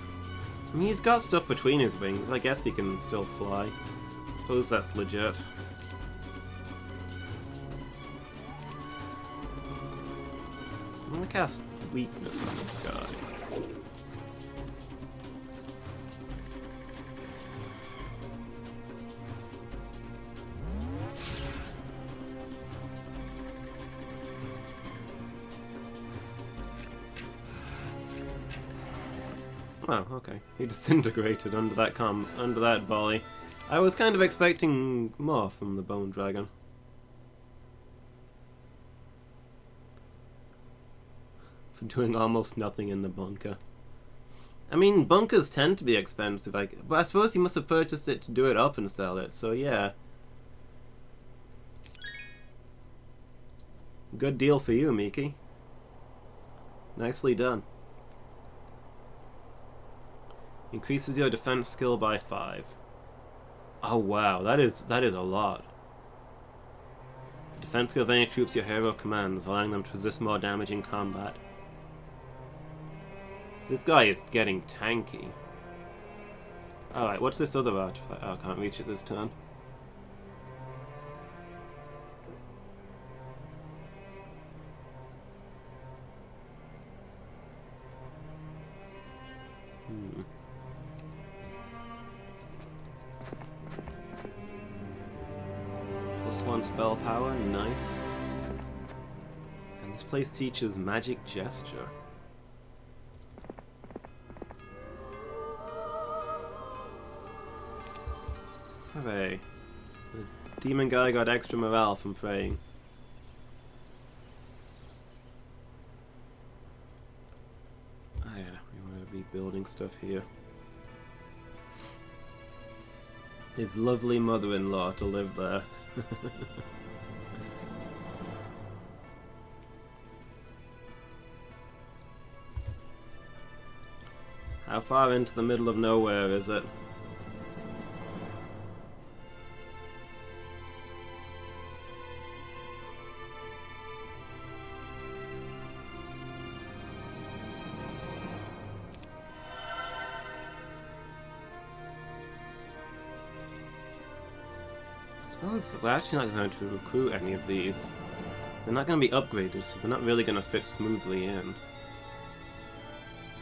I mean, he's got stuff between his wings. I guess he can still fly. I suppose that's legit. I'm gonna cast weakness on this guy. Oh, okay. He disintegrated under that volley. I was kind of expecting more from the Bone Dragon. For doing almost nothing in the bunker. I mean, bunkers tend to be expensive, but I suppose he must have purchased it to do it up and sell it, so yeah. Good deal for you, Miki. Nicely done. Increases your defense skill by 5. Oh wow, that is a lot. Defense skill of any troops your hero commands, allowing them to resist more damage in combat. This guy is getting tanky. Alright, what's this other artifact? Oh, I can't reach it this turn. +1 spell power, nice. And this place teaches magic gesture. Hooray. The demon guy got extra morale from praying. Oh yeah, we want to be building stuff here. His lovely mother-in-law to live there. How far into the middle of nowhere is it? I suppose we're actually not going to recruit any of these. They're not going to be upgraded, so they're not really going to fit smoothly in.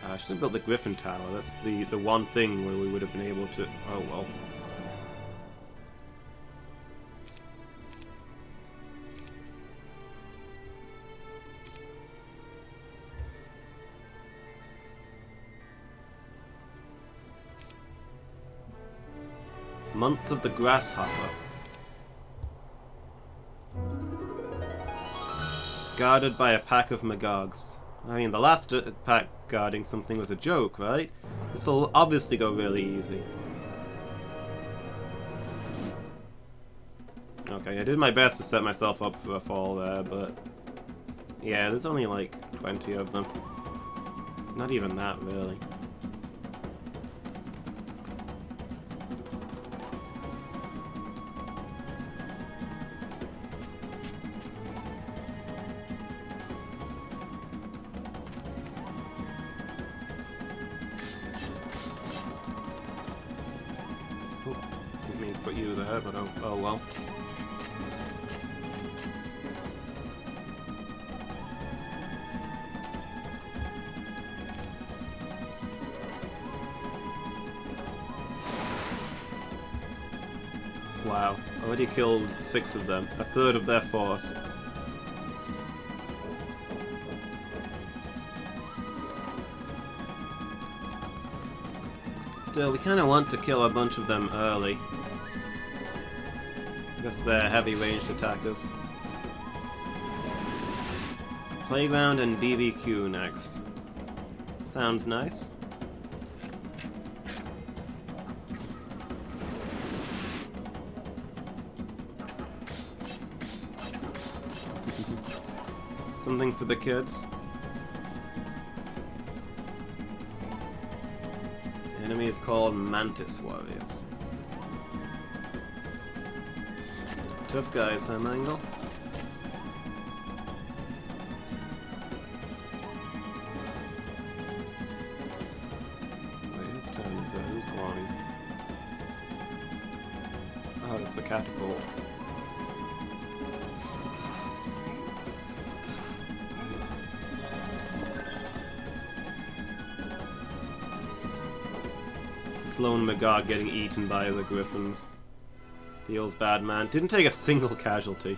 I should have built the Griffin Tower. That's the one thing where we would have been able to... Oh well. Month of the Grasshopper. Guarded by a pack of Magogs. I mean, the last pack guarding something was a joke, right? This will obviously go really easy. Okay, I did my best to set myself up for a fall there, but... yeah, there's only like 20 of them. Not even that, really. Didn't mean to put you there, but oh well. Wow, already killed 6 of them, a third of their force. Still, we kind of want to kill a bunch of them early. I guess they're heavy ranged attackers. Playground and BBQ next. Sounds nice. Something for the kids. The enemy is called Mantis Warriors. Tough guys, huh, Mangle? Wait, whose turn is it? Who's flying? Oh, it's the catapult. Sloan McGarg getting eaten by the griffins. Feels bad, man. Didn't take a single casualty.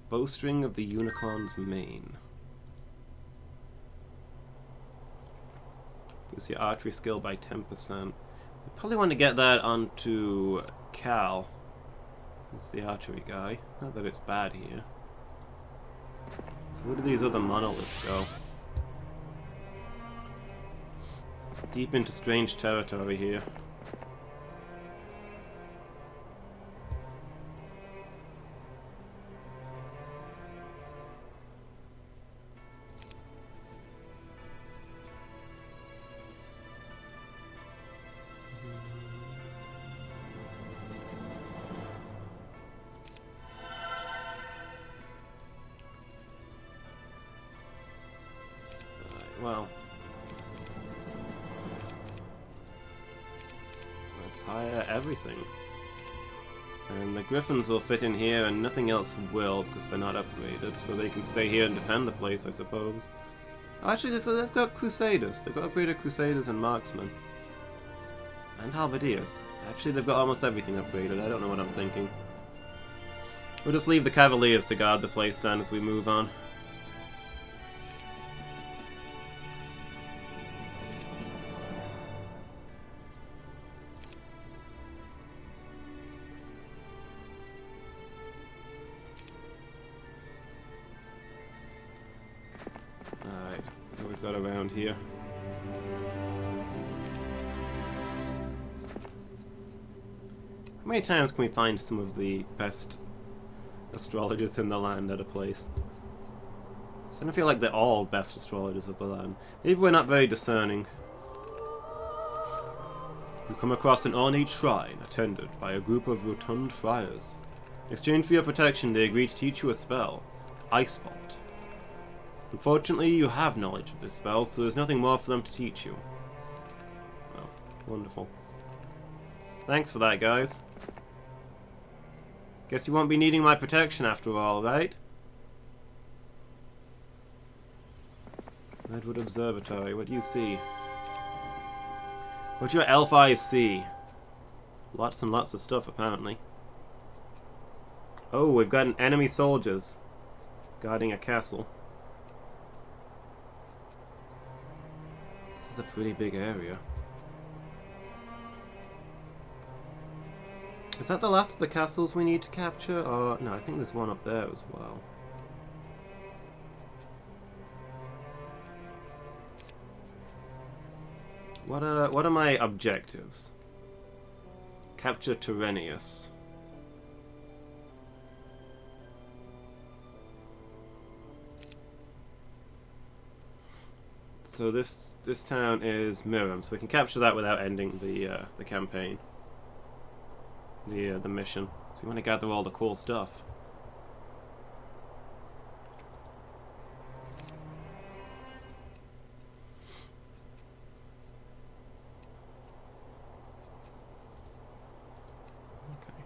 Bowstring of the Unicorn's Mane. Boosts your archery skill by 10%. We probably want to get that onto Cal. That's the archery guy. Not that it's bad here. So where do these other monoliths go? Deep into strange territory here. Well, let's hire everything. And the griffins will fit in here and nothing else will because they're not upgraded, so they can stay here and defend the place, I suppose. Actually, they've got crusaders. They've got upgraded crusaders and marksmen. And halberdiers. Actually, they've got almost everything upgraded. I don't know what I'm thinking. We'll just leave the cavaliers to guard the place then as we move on. Alright, so we've got around here. How many times can we find some of the best astrologers in the land at a place? So I don't feel like they're all best astrologers of the land. Maybe we're not very discerning. You come across an ornate shrine attended by a group of rotund friars. In exchange for your protection, they agree to teach you a spell, Ice Vault. Unfortunately, you have knowledge of this spell, so there's nothing more for them to teach you. Well, wonderful. Thanks for that, guys. Guess you won't be needing my protection after all, right? Redwood Observatory, what do you see? What do your elf eyes see? Lots and lots of stuff, apparently. Oh, we've got enemy soldiers guarding a castle. This is a pretty big area. Is that the last of the castles we need to capture? Or no, I think there's one up there as well. What are my objectives? Capture Tyrrhenius. So this town is Miram, so we can capture that without ending the campaign. The mission. So we want to gather all the cool stuff. Okay.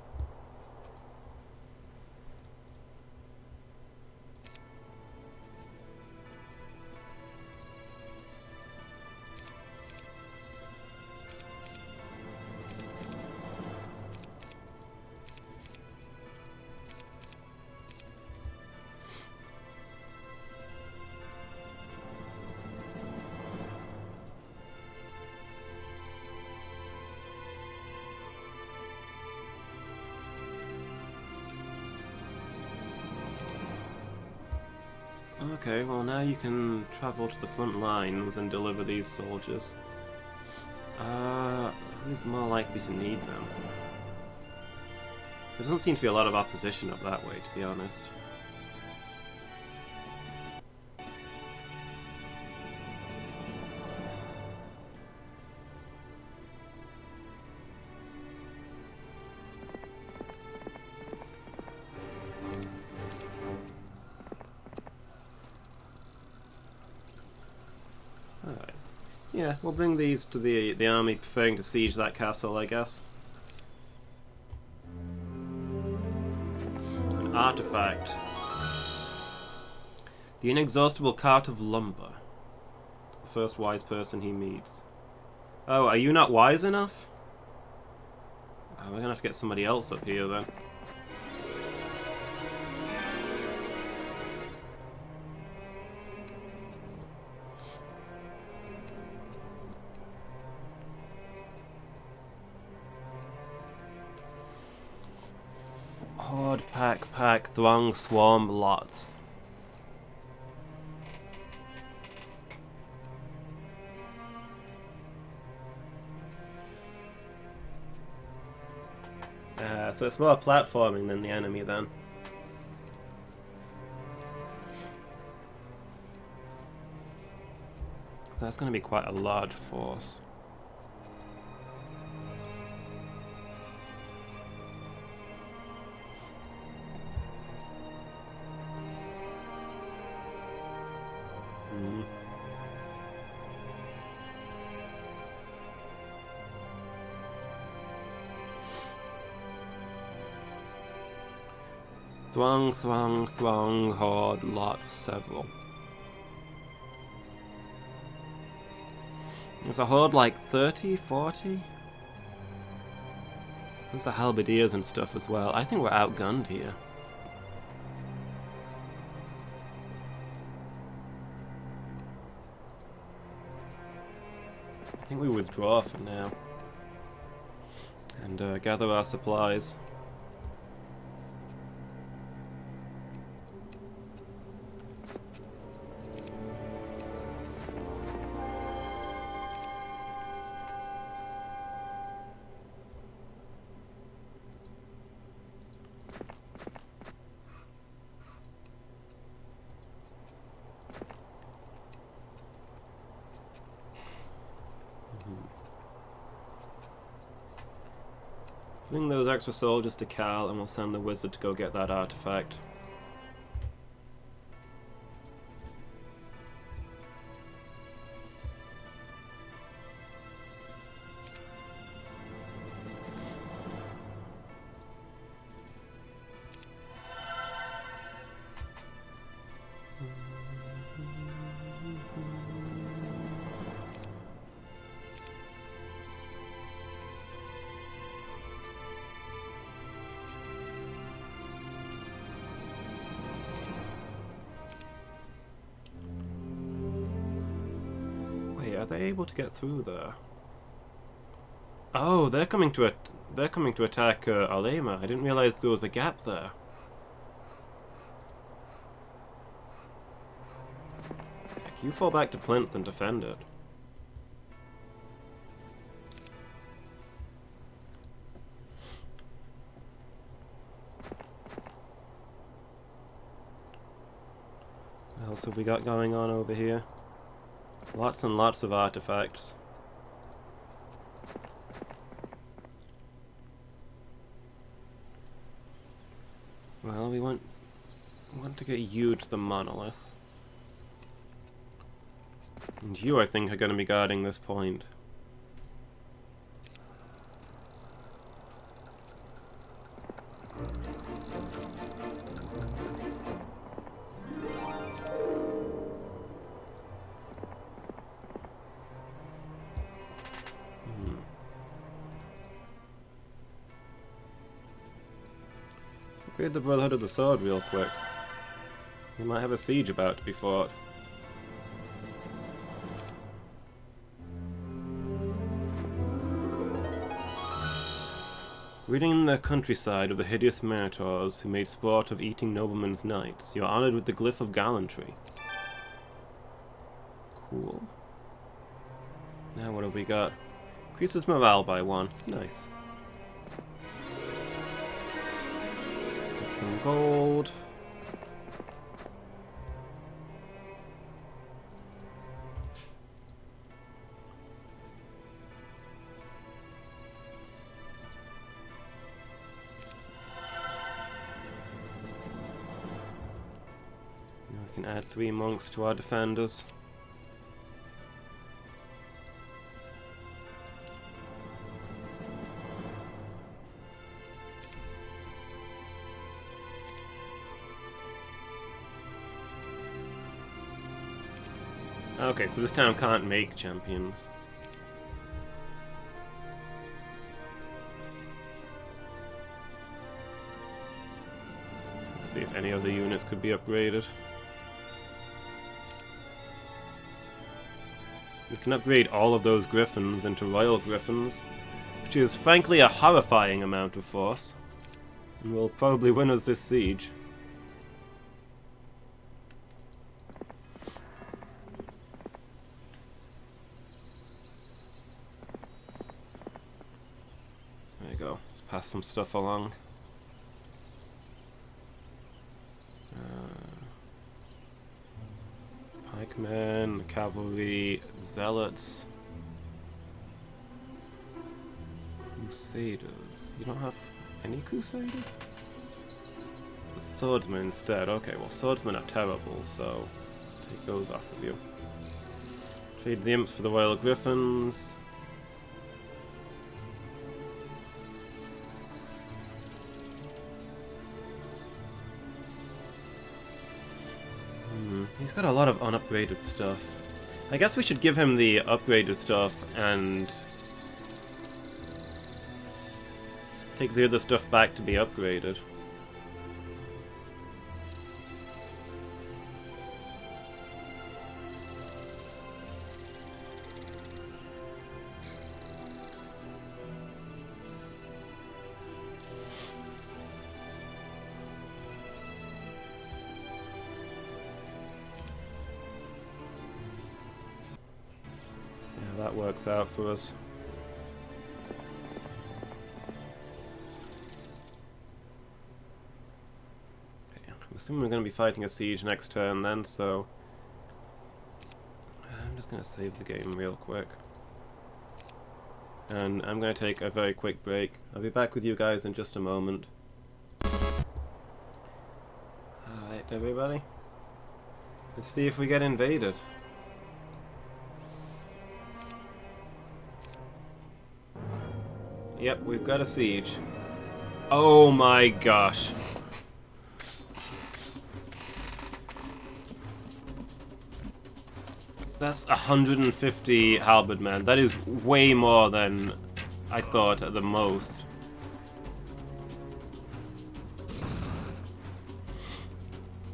Okay, well now you can travel to the front lines and deliver these soldiers. Who's more likely to need them? There doesn't seem to be a lot of opposition up that way, to be honest. Alright. Yeah, we'll bring these to the army preparing to siege that castle, I guess. An artifact. The inexhaustible cart of lumber. The first wise person he meets. Oh, are you not wise enough? Oh, we're gonna have to get somebody else up here then. Horde, pack, throng, swarm, lots. So it's more platforming than the enemy then. So that's going to be quite a large force. Throng, horde, lots, several. There's a horde like 30, 40? There's the halberdiers and stuff as well. I think we're outgunned here. I think we withdraw for now. And gather our supplies. Bring those extra soldiers to Cal and we'll send the wizard to go get that artifact. Are they able to get through there? Oh, they're coming to attack Alema. I didn't realize there was a gap there. Heck, you fall back to Plinth and defend it. What else have we got going on over here? Lots and lots of artifacts. Well, we want to get you to the monolith. And you, I think, are going to be guarding this point. Upgrade the Brotherhood of the Sword real quick. We might have a siege about to be fought. Ridding the countryside of the hideous minotaurs who made sport of eating noblemen's knights, you are honoured with the glyph of gallantry. Cool. Now what have we got? Increases morale by 1. Nice. Get some gold. Now we can add 3 monks to our defenders. Okay, so this town can't make champions. Let's see if any other units could be upgraded. We can upgrade all of those griffins into royal griffins, which is frankly a horrifying amount of force, and will probably win us this siege. There you go. Let's pass some stuff along. Pikemen, cavalry, zealots, crusaders. You don't have any crusaders? The swordsmen instead. Okay, well, swordsmen are terrible, so take those off of you. Trade the imps for the royal griffins. He's got a lot of unupgraded stuff. I guess we should give him the upgraded stuff and take the other stuff back to be upgraded. That works out for us. Okay, I'm assuming we're going to be fighting a siege next turn then, so I'm just going to save the game real quick. And I'm going to take a very quick break. I'll be back with you guys in just a moment. Alright, everybody. Let's see if we get invaded. Yep, we've got a siege. Oh my gosh. That's 150 halberdmen. That is way more than I thought at the most.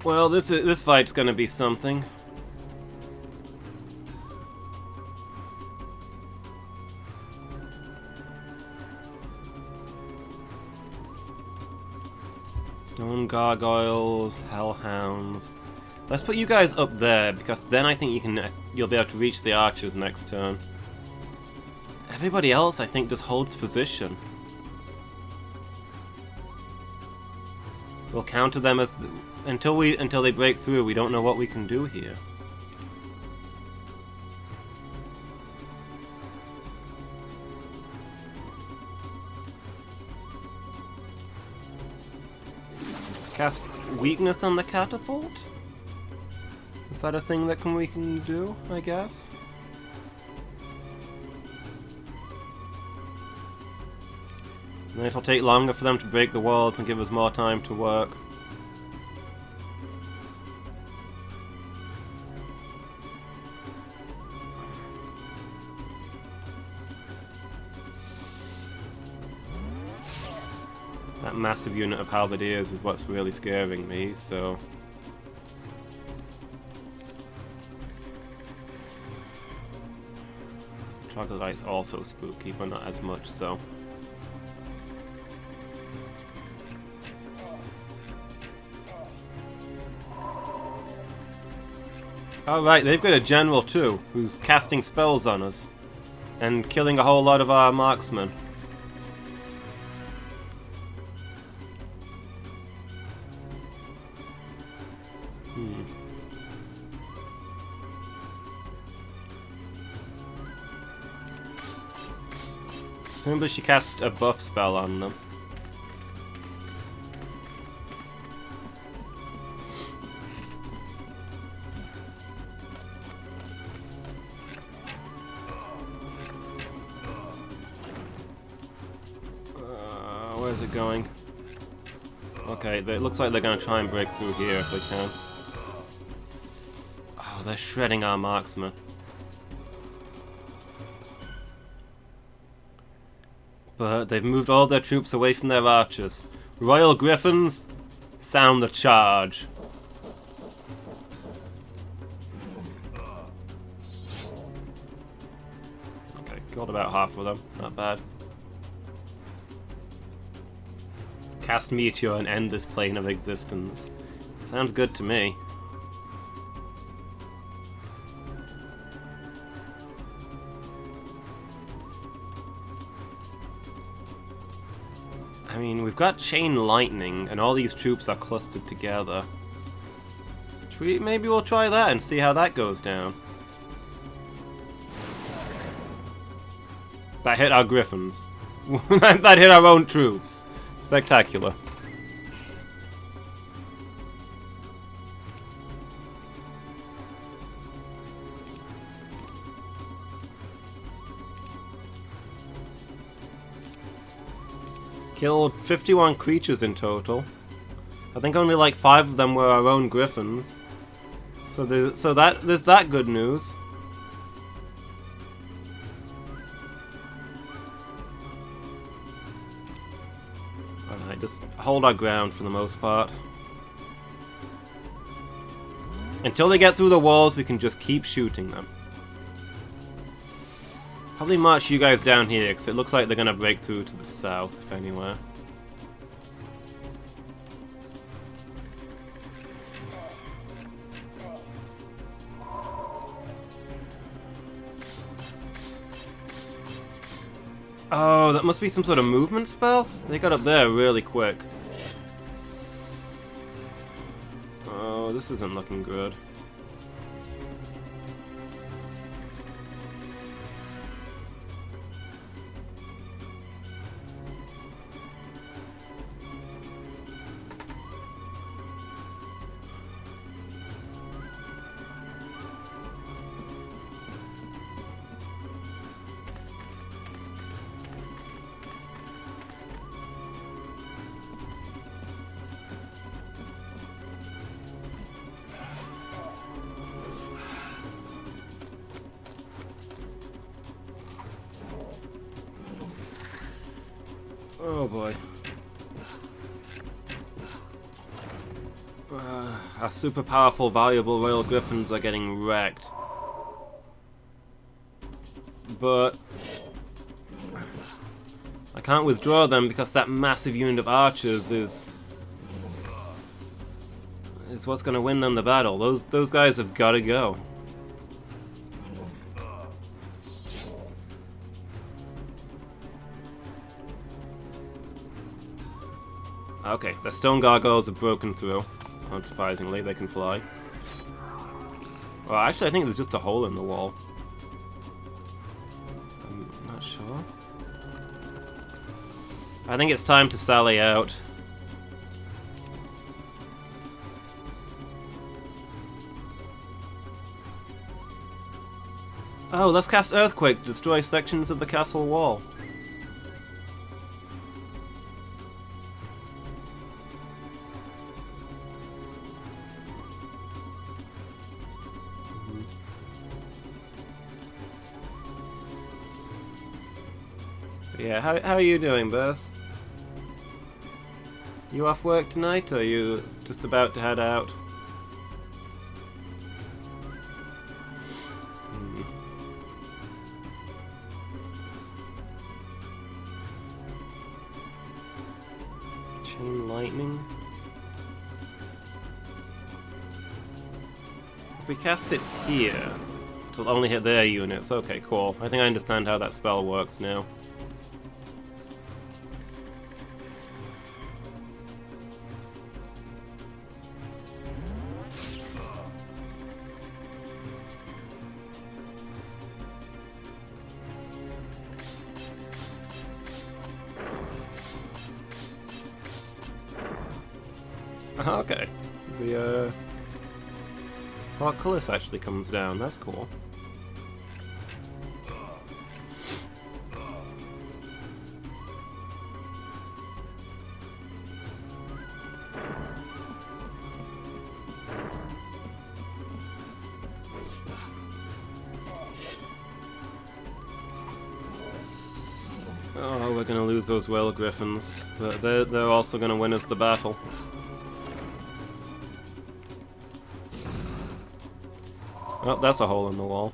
Well, this fight's gonna be something. Stone gargoyles, hellhounds. Let's put you guys up there because then I think you'll be able to reach the archers next turn. Everybody else, I think, just holds position. We'll counter them as until they break through. We don't know what we can do here. Cast weakness on the catapult? Is that a thing that we can do, I guess? And then it'll take longer for them to break the walls and give us more time to work. That massive unit of halberdiers is what's really scaring me, so... Troglodyte's also spooky, but not as much, so... Oh right, they've got a general too, who's casting spells on us. And killing a whole lot of our marksmen. Presumably she cast a buff spell on them. Where's it going? Okay, it looks like they're going to try and break through here if they can. Oh, they're shredding our marksmen. But they've moved all their troops away from their archers. Royal Griffins, sound the charge. Okay, got about half of them. Not bad. Cast Meteor and end this plane of existence. Sounds good to me. I mean, we've got Chain Lightning, and all these troops are clustered together. Maybe we'll try that and see how that goes down. That hit our Griffins. That hit our own troops. Spectacular. Killed 51 creatures in total. I think only like 5 of them were our own Griffins. So there's that good news. Alright, just hold our ground for the most part. Until they get through the walls, we can just keep shooting them. Probably march you guys down here, because it looks like they're going to break through to the south, if anywhere. Oh, that must be some sort of movement spell? They got up there really quick. Oh, this isn't looking good. Oh boy. Our super powerful, valuable Royal Griffins are getting wrecked. But I can't withdraw them because that massive unit of archers is what's going to win them the battle. Those guys have got to go. Okay, the stone gargoyles have broken through. Unsurprisingly, they can fly. Well, actually, I think there's just a hole in the wall. I'm not sure. I think it's time to sally out. Oh, let's cast Earthquake to destroy sections of the castle wall. Yeah, how are you doing, Burst? You off work tonight, or are you just about to head out? Chain lightning? we cast it here, it'll only hit their units. Okay, cool. I think I understand how that spell works now. Okay. The portcullis actually comes down. That's cool. Oh, we're gonna lose those whale griffins. But they're also gonna win us the battle. Oh, that's a hole in the wall.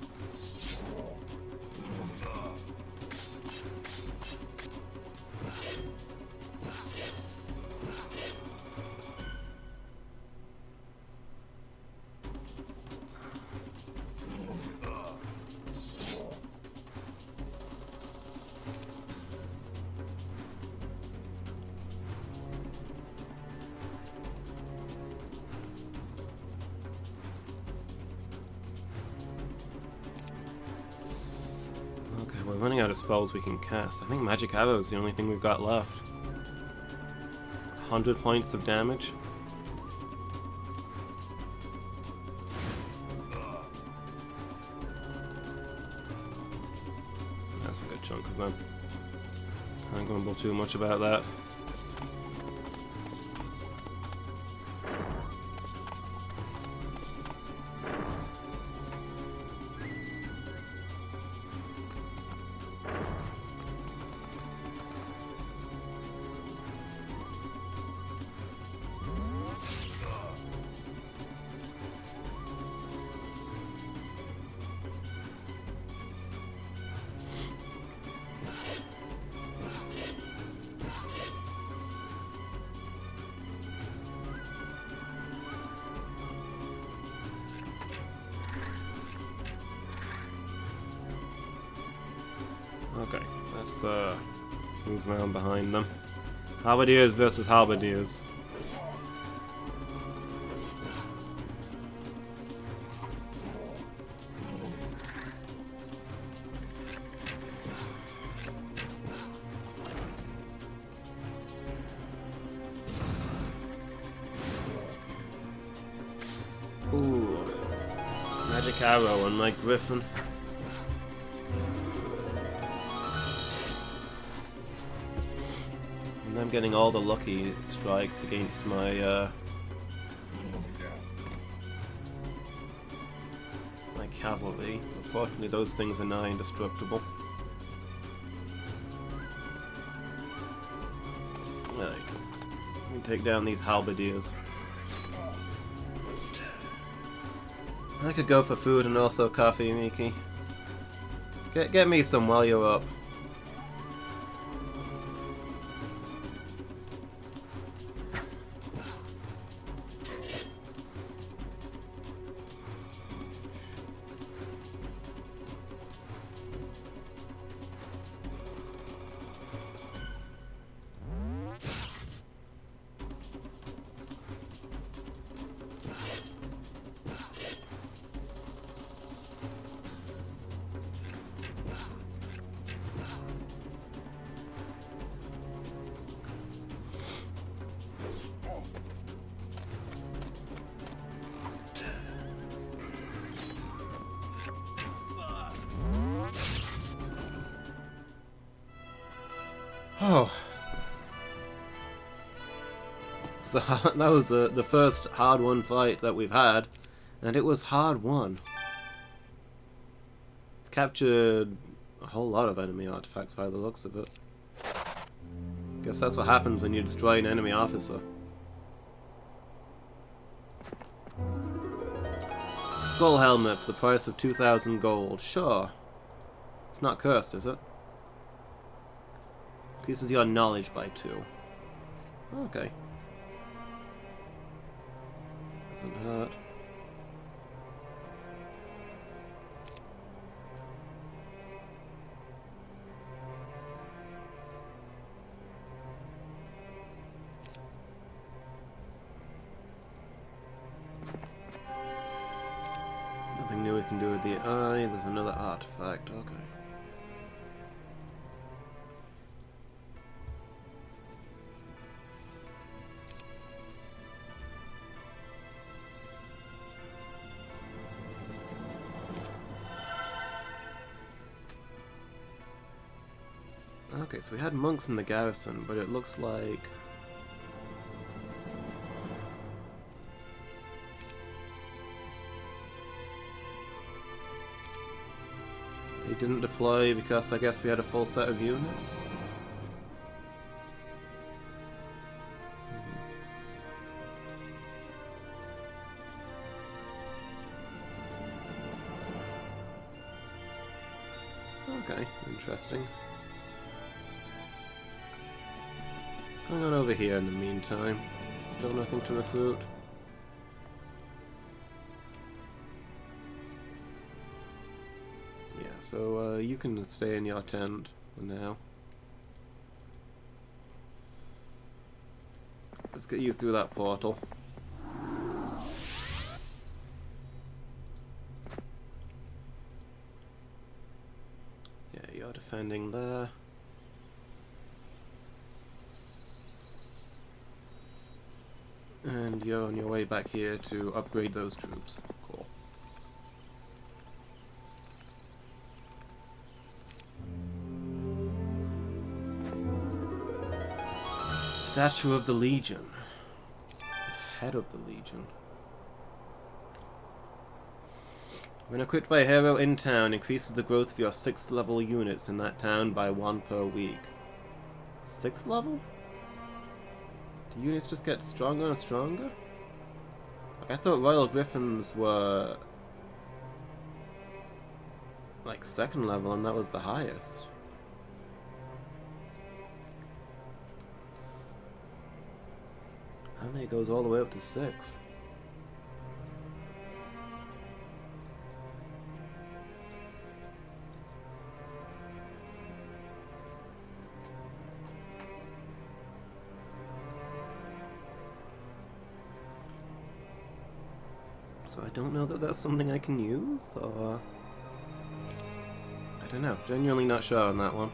We're running out of spells we can cast. I think Magic Arrow is the only thing we've got left. 100 points of damage. That's a good chunk of them. Can't grumble too much about that. Okay, let's move around behind them. Halberdiers versus halberdiers. Ooh, magic arrow on my griffin. I'm getting all the lucky strikes against my my cavalry. Unfortunately, those things are nigh indestructible. Right, let me take down these halberdiers. I could go for food and also coffee, Miki. Get me some while you're up. Oh. So that was the first hard-won fight that we've had, and it was hard-won. Captured a whole lot of enemy artifacts by the looks of it. Guess that's what happens when you destroy an enemy officer. Skull helmet for the price of 2,000 gold. Sure. It's not cursed, is it? Increases your knowledge by 2. Okay. Doesn't hurt. can do with the eye. There's another artifact. Okay. Okay, so we had monks in the garrison, but it looks like they didn't deploy because I guess we had a full set of units. Okay, interesting. What's going on over here in the meantime? Still nothing to recruit. Yeah, so you can stay in your tent for now. Let's get you through that portal. Yeah, you're defending there. And you're on your way back here to upgrade those troops. Cool. Statue of the Legion. Head of the Legion. When equipped by a hero in town, increases the growth of your 6th level units in that town by 1 per week. 6th level? Do units just get stronger and stronger? Like, I thought Royal Griffins were like 2nd level and that was the highest. Apparently it goes all the way up to 6. So I don't know that that's something I can use, or I don't know. Genuinely not sure on that one.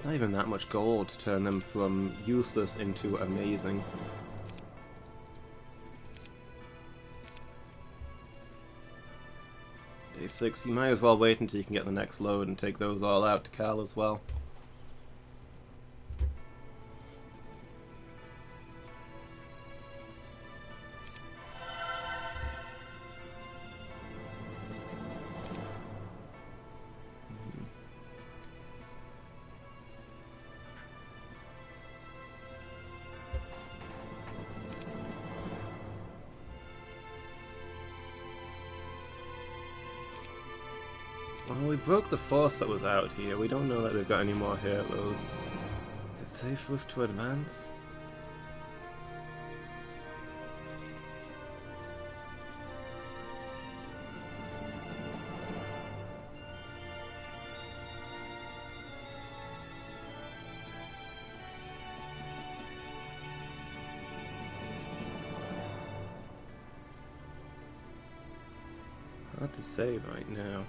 Not even that much gold to turn them from useless into amazing. A6, you might as well wait until you can get the next load and take those all out to Cal as well. Well, we broke the force that was out here. We don't know that they've got any more heroes. Is it safe for us to advance? Hard to say right now.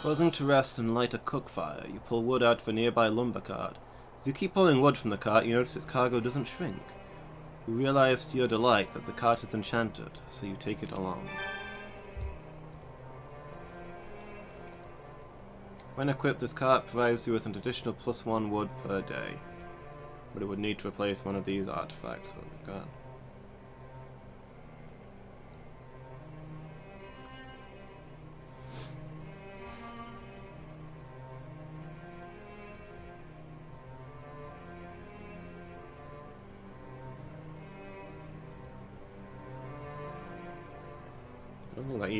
Pausing to rest and light a cook fire, you pull wood out of a nearby lumber cart. As you keep pulling wood from the cart, you notice its cargo doesn't shrink. You realize to your delight that the cart is enchanted, so you take it along. When equipped, this cart provides you with an additional +1 wood per day, but it would need to replace one of these artifacts that we've got.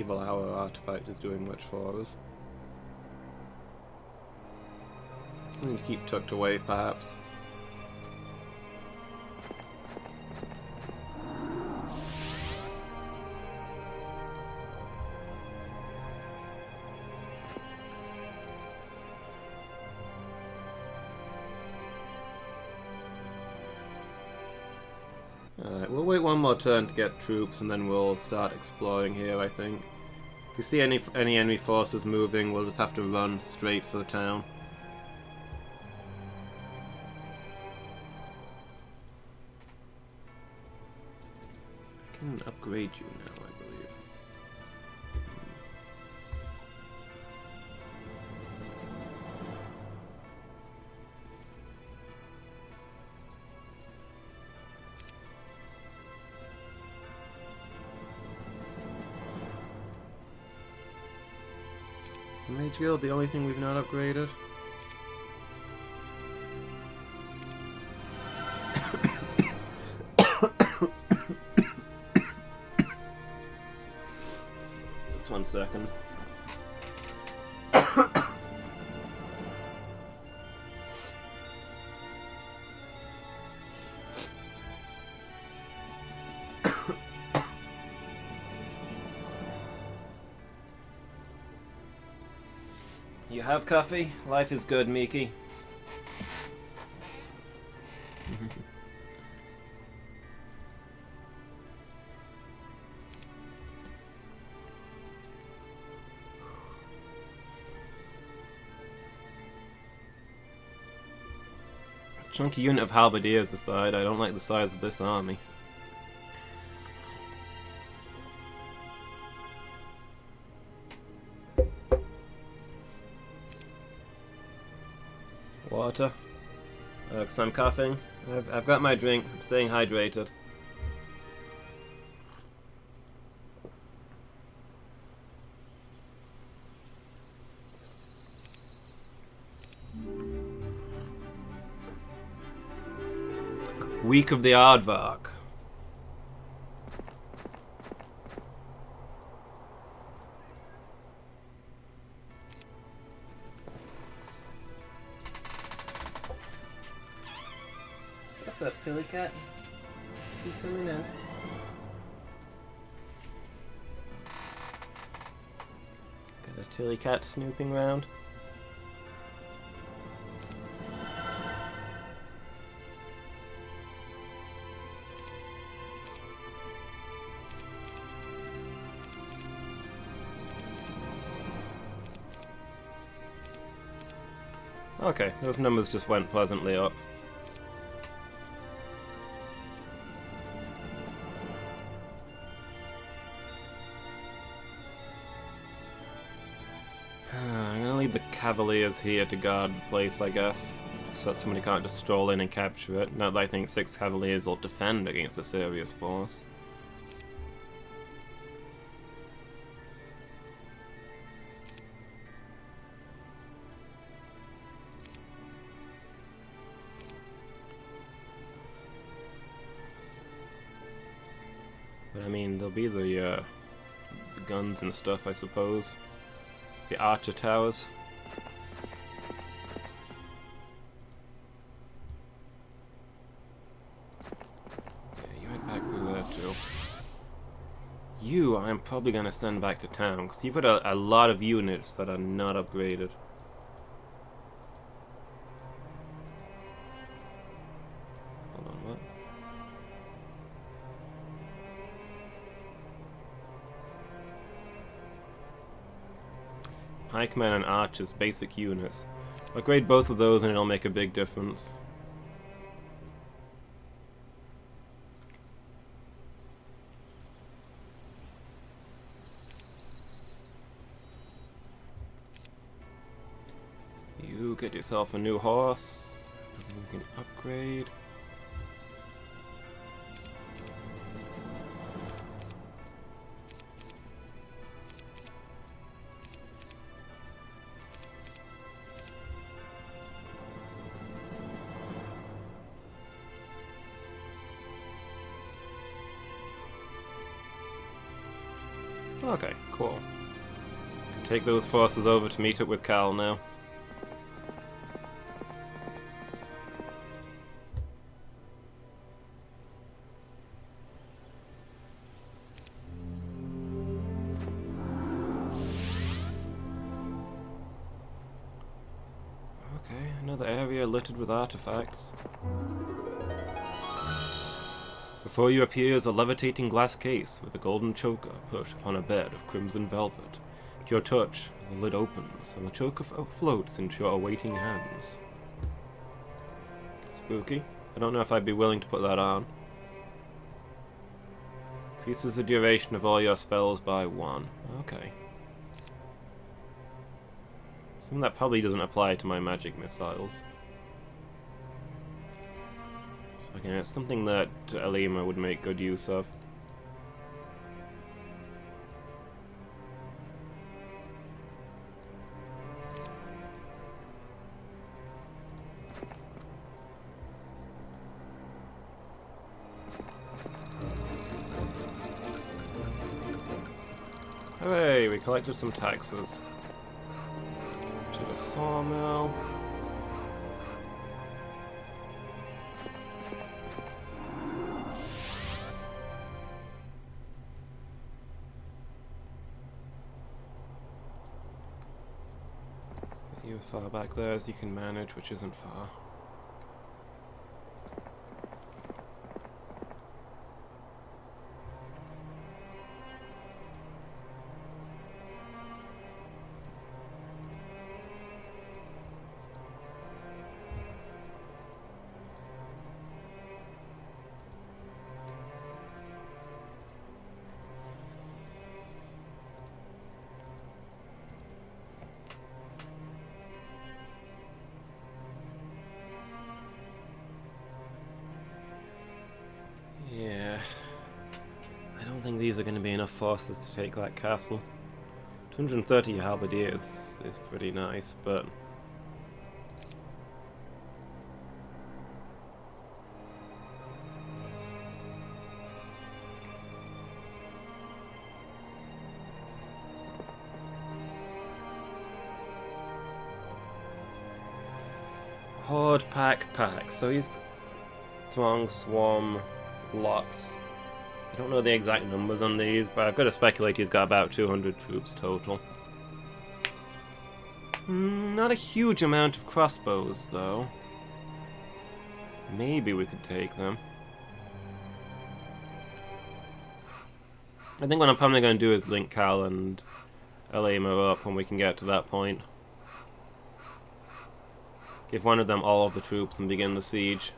evil hour artifact is doing much for us. We need to keep tucked away, perhaps. Alright, we'll wait one more turn to get troops and then we'll start exploring here, I think. If we see any enemy forces moving, we'll just have to run straight for the town. I can upgrade you now, I believe. Mage Guild, the only thing we've not upgraded. Just 1 second. You have coffee? Life is good, Miki. Chunky unit of halberdiers aside, I don't like the size of this army. Water. 'Cause I'm coughing. I've got my drink. I'm staying hydrated. Week of the Aardvark. What's up, Tilly Cat? You coming in? Got a Tilly Cat snooping around. Okay, those numbers just went pleasantly up. I'm gonna leave the Cavaliers here to guard the place, I guess, so that somebody can't just stroll in and capture it. Not that I think 6 Cavaliers will defend against a serious force. But I mean, there'll be the guns and stuff, I suppose. The archer towers. Yeah, you head back through there too. You, I'm probably gonna send back to town, because you've got a lot of units that are not upgraded. Hold on, what? Pikemen and archers, basic units. Upgrade both of those and it'll make a big difference. You get yourself a new horse. You can upgrade. Okay, cool. Take those forces over to meet up with Cal now. Okay, another area littered with artifacts. Before you appears a levitating glass case with a golden choker pushed upon a bed of crimson velvet. At your touch, the lid opens, and the choker floats into your awaiting hands. Spooky. I don't know if I'd be willing to put that on. Increases the duration of all your spells by 1. Okay. Something that probably doesn't apply to my magic missiles. So again, it's something that Elima would make good use of. Hooray, we collected some taxes. To the sawmill. So you as far back there as you can manage, which isn't far. Yeah, I don't think these are going to be enough forces to take that castle. 230 halberdiers is pretty nice, but Horde pack. So he's Throng, Swarm, Lots. I don't know the exact numbers on these, but I've got to speculate he's got about 200 troops total. Not a huge amount of crossbows, though. Maybe we could take them. I think what I'm probably going to do is link Cal and Elima up when we can get to that point. Give one of them all of the troops and begin the siege.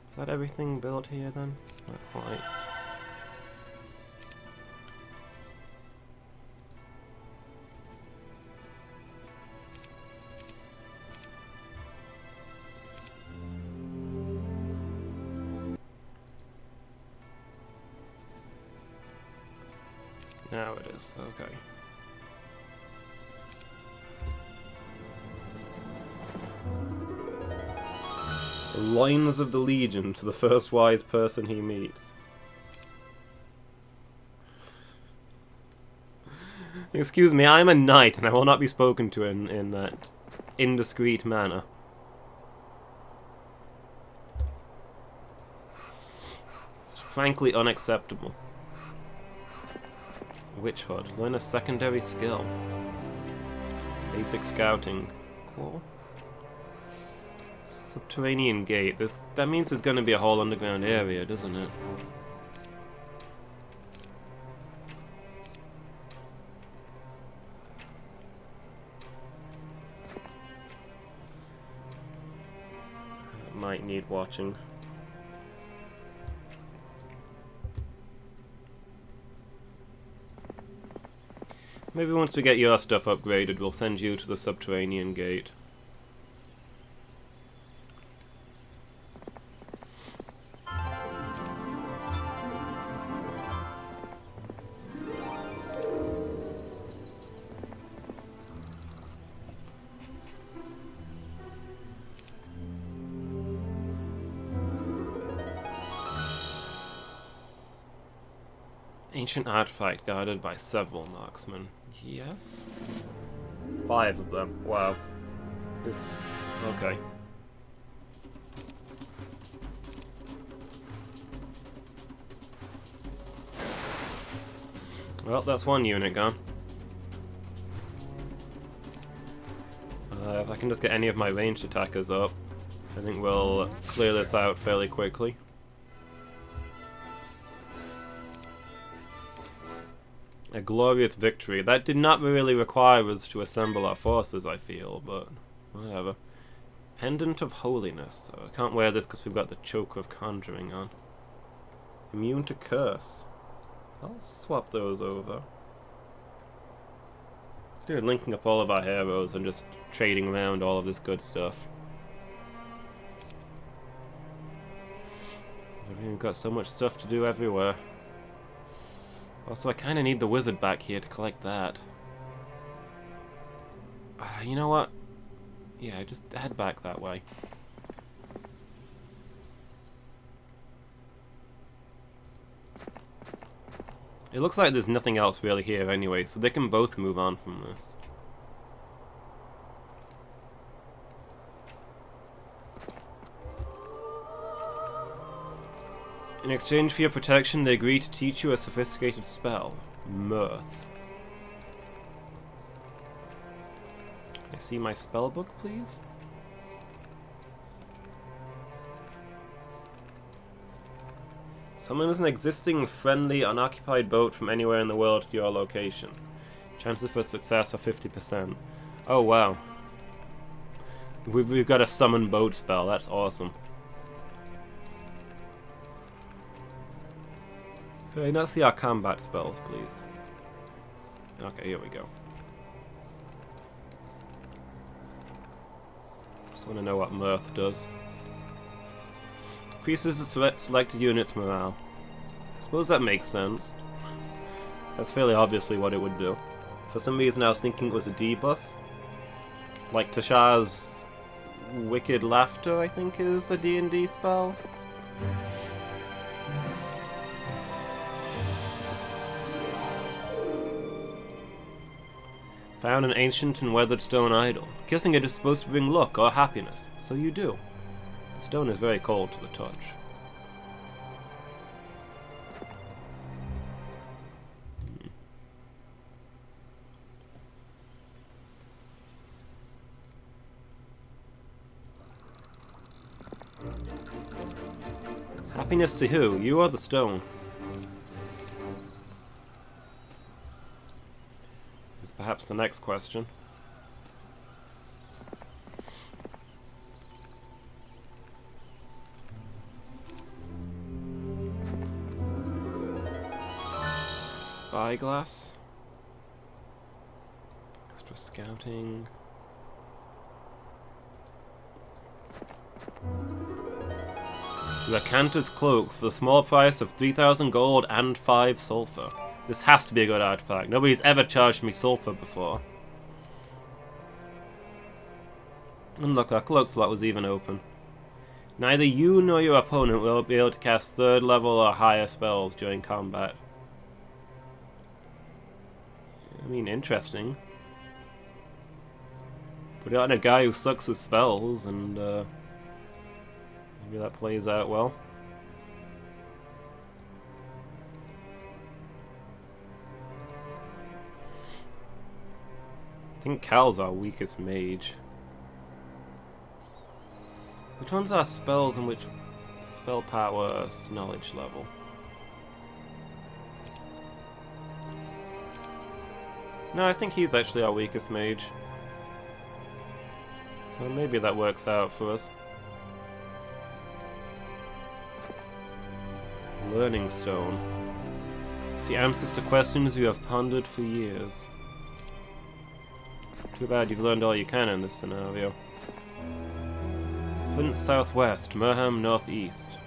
Is that everything built here then? Not quite. Now it is, okay. The loins of the Legion to the first wise person he meets. Excuse me, I am a knight and I will not be spoken to in that indiscreet manner. It's frankly unacceptable. Witch Hood. Learn a secondary skill. Basic scouting. Cool. Subterranean gate. That means there's going to be a whole underground area, doesn't it? That might need watching. Maybe once we get your stuff upgraded, we'll send you to the subterranean gate. Ancient artifact guarded by several marksmen. Yes? 5 of them. Wow. This... okay. Well, that's one unit gone. If I can just get any of my ranged attackers up, I think we'll clear this out fairly quickly. A glorious victory. That did not really require us to assemble our forces, I feel, but whatever. Pendant of Holiness. So I can't wear this because we've got the Choke of Conjuring on. Immune to Curse. I'll swap those over. Dude, linking up all of our heroes and just trading around all of this good stuff. We've got so much stuff to do everywhere. Also, I kind of need the wizard back here to collect that. You know what? Yeah, just head back that way. It looks like there's nothing else really here anyway, so they can both move on from this. In exchange for your protection, they agree to teach you a sophisticated spell. Mirth. Can I see my spell book, please? Summons an existing friendly unoccupied boat from anywhere in the world to your location. Chances for success are 50%. Oh wow. We've got a summon boat spell, that's awesome. Can I not see our combat spells, please? Okay, here we go. Just want to know what Mirth does. Increases the selected unit's morale. I suppose that makes sense. That's fairly obviously what it would do. For some reason I was thinking it was a debuff. Like Tasha's Wicked Laughter, I think is a D&D spell. Found an ancient and weathered stone idol. Kissing it is supposed to bring luck or happiness, so you do. The stone is very cold to the touch. Happiness to who? You or the stone? Is perhaps the next question. Spyglass. Extra scouting. The Cantor's Cloak for the small price of 3,000 gold and 5 sulfur. This has to be a good artifact. Nobody's ever charged me sulfur before. And look, our cloak slot was even open. Neither you nor your opponent will be able to cast 3rd level or higher spells during combat. I mean, interesting. Put it on a guy who sucks with spells, and maybe that plays out well. I think Cal's our weakest mage. Which ones are spells and which spell power knowledge level? No, I think he's actually our weakest mage. So maybe that works out for us. Learning Stone. It's the answers to questions you have pondered for years. Too bad you've learned all you can in this scenario. Flint southwest, Merham northeast.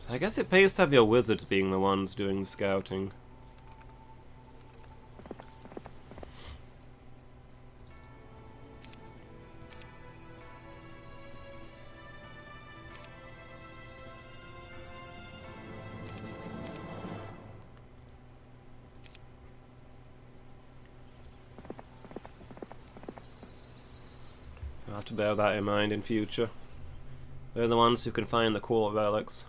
So I guess it pays to have your wizards being the ones doing the scouting. I'll have to bear that in mind in future. They're the ones who can find the core relics.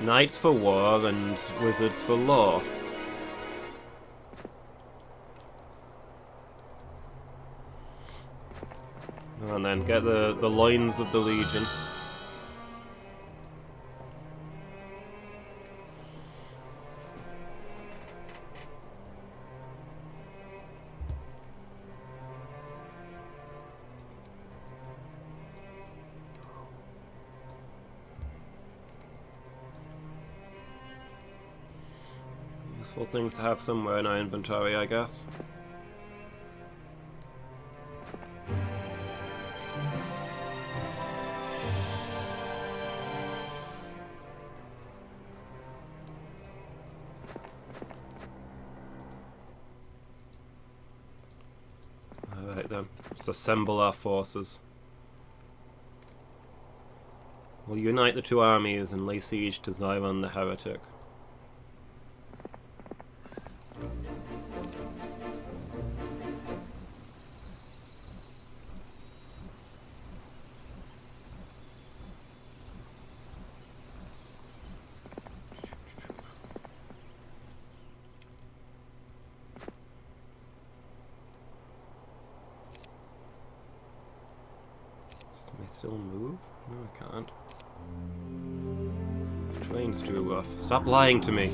Knights for war and wizards for law. And then get the loins of the Legion. Useful things to have somewhere in our inventory, I guess. Alright then, let's assemble our forces. We'll unite the two armies and lay siege to Zyron the Heretic. Can I still move? No, I can't. The train's too rough. Stop lying to me!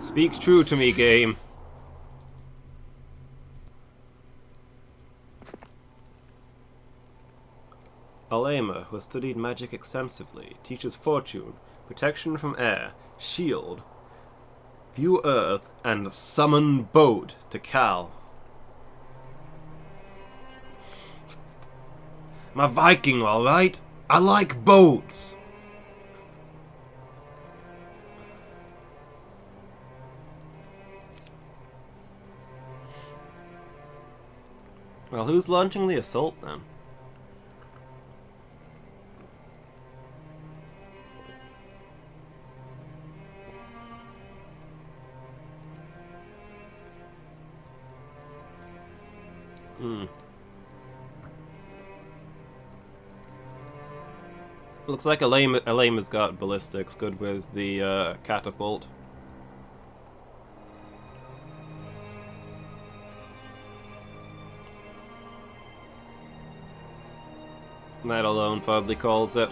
Speak true to me, game! Alema, who has studied magic extensively, teaches fortune, protection from air, shield, view earth, and summon boat to Cal. I'm a Viking, alright? I like boats! Well, who's launching the assault then? Looks like Alema's got ballistics, good with the catapult. That alone probably calls it.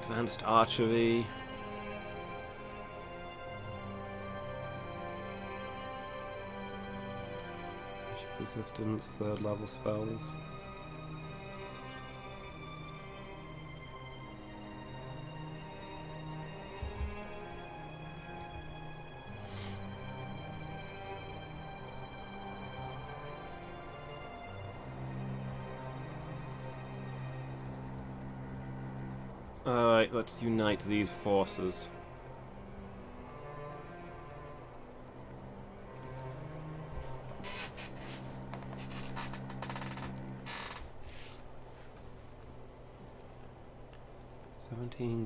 Advanced archery. Resistance, third level spells. Alright, let's unite these forces.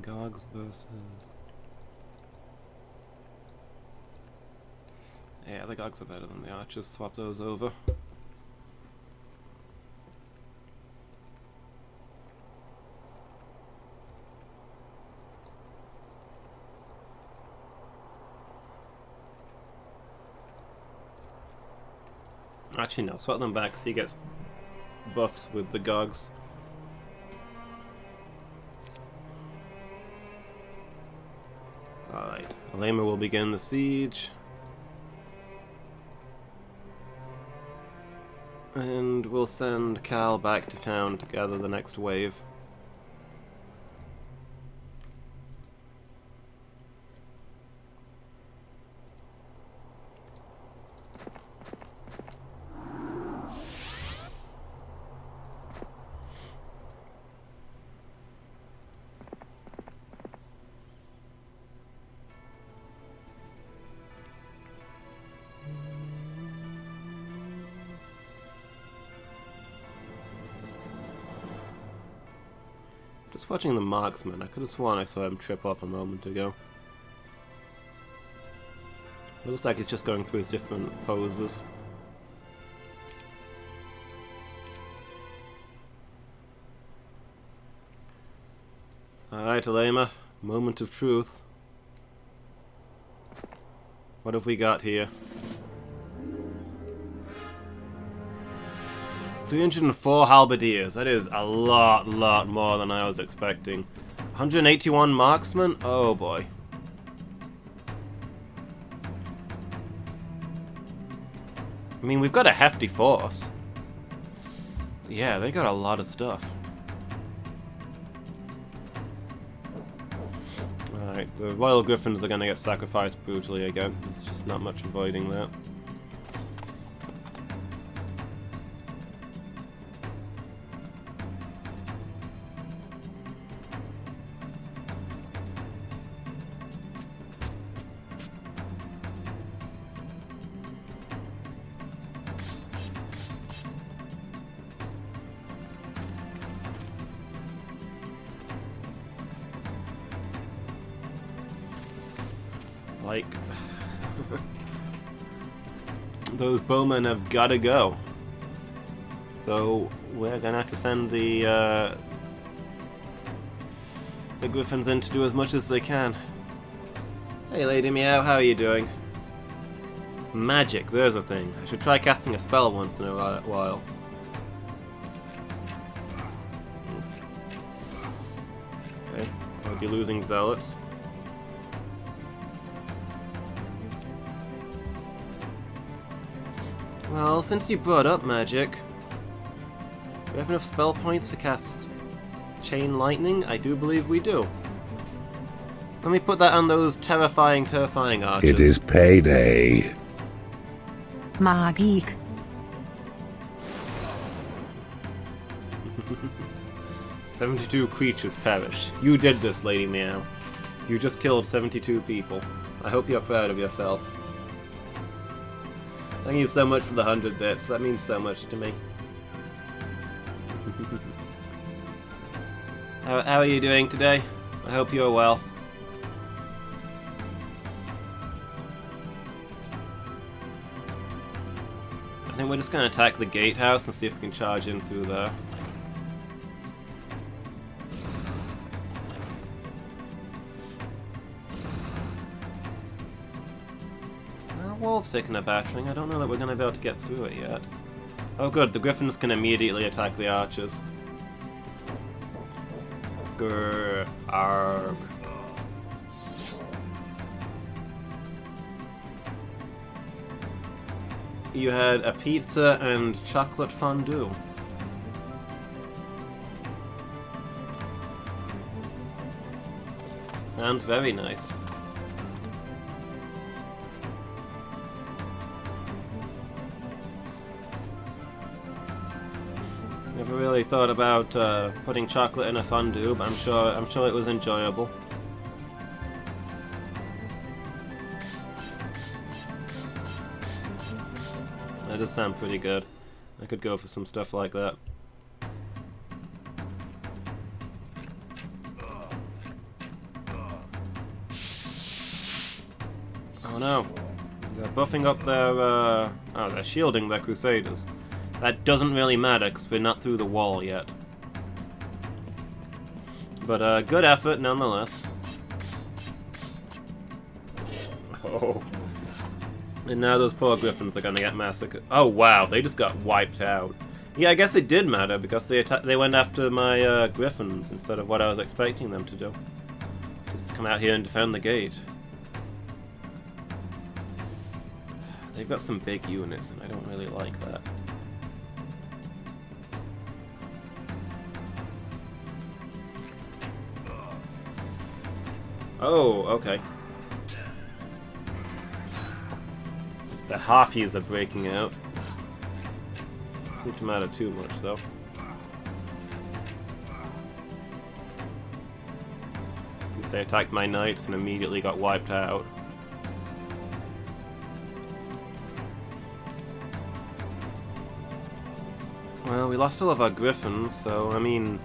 Gogs versus... Yeah, the Gogs are better than the Archers. Swap those over. Actually, no, swap them back so he gets buffs with the Gogs. Alright, Alema will begin the siege. And we'll send Cal back to town to gather the next wave. just watching the marksman. I could have sworn I saw him trip up a moment ago. It looks like he's just going through his different poses. Alright, Alema. Moment of truth. What have we got here? 304 halberdiers. That is a lot more than I was expecting. 181 marksmen? Oh boy. I mean, we've got a hefty force. Yeah, they got a lot of stuff. Alright, the Royal Griffins are gonna get sacrificed brutally again. There's just not much avoiding that. Like, those bowmen have got to go. So we're gonna have to send the griffins in to do as much as they can. Hey, Lady Meow, how are you doing? Magic, there's a thing. I should try casting a spell once in a while. Okay, I'll be losing zealots. Well, since you brought up magic, do we have enough spell points to cast Chain Lightning? I do believe we do. Let me put that on those terrifying archers. It is payday. Magik. 72 creatures perish. You did this, Lady Meow. You just killed 72 people. I hope you're proud of yourself. Thank you so much for the 100 bits. That means so much to me. How are you doing today? I hope you're well. I think we're just going to attack the gatehouse and see if we can charge in through there. Wall's taking a battering. I don't know that we're going to be able to get through it yet. Oh good, the griffins can immediately attack the archers. Grr, arg. You had a pizza and chocolate fondue. Sounds very nice. Never really thought about putting chocolate in a fondue, but I'm sure it was enjoyable. That does sound pretty good. I could go for some stuff like that. Oh no. They're buffing up their oh, they're shielding their crusaders. That doesn't really matter because we're not through the wall yet. But good effort nonetheless. Oh. And now those poor griffins are gonna get massacred. Oh wow, they just got wiped out. Yeah, I guess it did matter because they went after my griffins instead of what I was expecting them to do. Just to come out here and defend the gate. They've got some big units and I don't really like that. Oh, okay. The harpies are breaking out. Doesn't matter too much, though. Since they attacked my knights and immediately got wiped out. Well, we lost all of our griffins, so, I mean...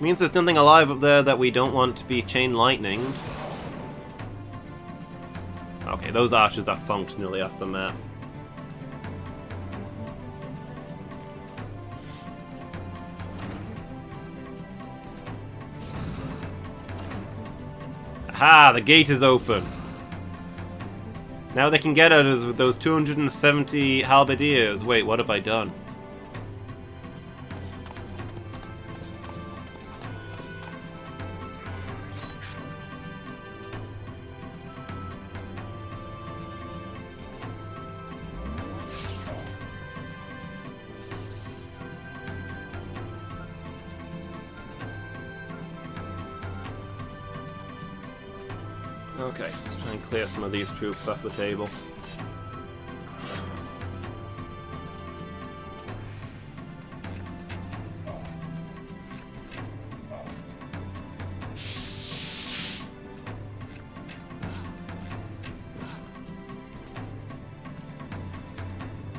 Means there's nothing alive up there that we don't want to be chain lightning. Okay, those archers are functionally off the map. Aha! The gate is open! Now they can get at us with those 270 halberdiers. Wait, what have I done? Okay, let's try and clear some of these troops off the table.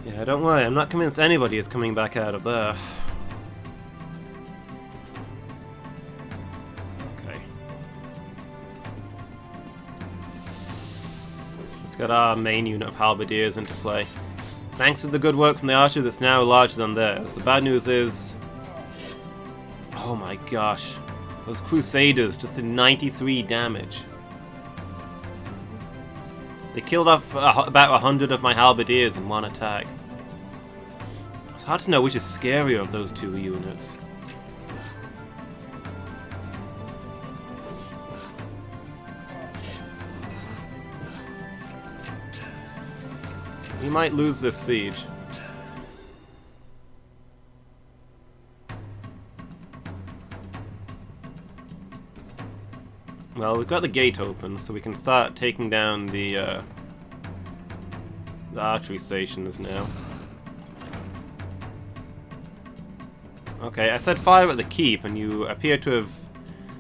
Yeah, don't worry, I'm not convinced anybody is coming back out of there. Got our main unit of halberdiers into play. Thanks to the good work from the archers, it's now larger than theirs. The bad news is... oh my gosh. Those crusaders just did 93 damage. They killed off about 100 of my halberdiers in one attack. It's hard to know which is scarier of those two units. We might lose this siege. Well, we've got the gate open, so we can start taking down the archery stations now. Okay, I said fire at the keep, and you appear to have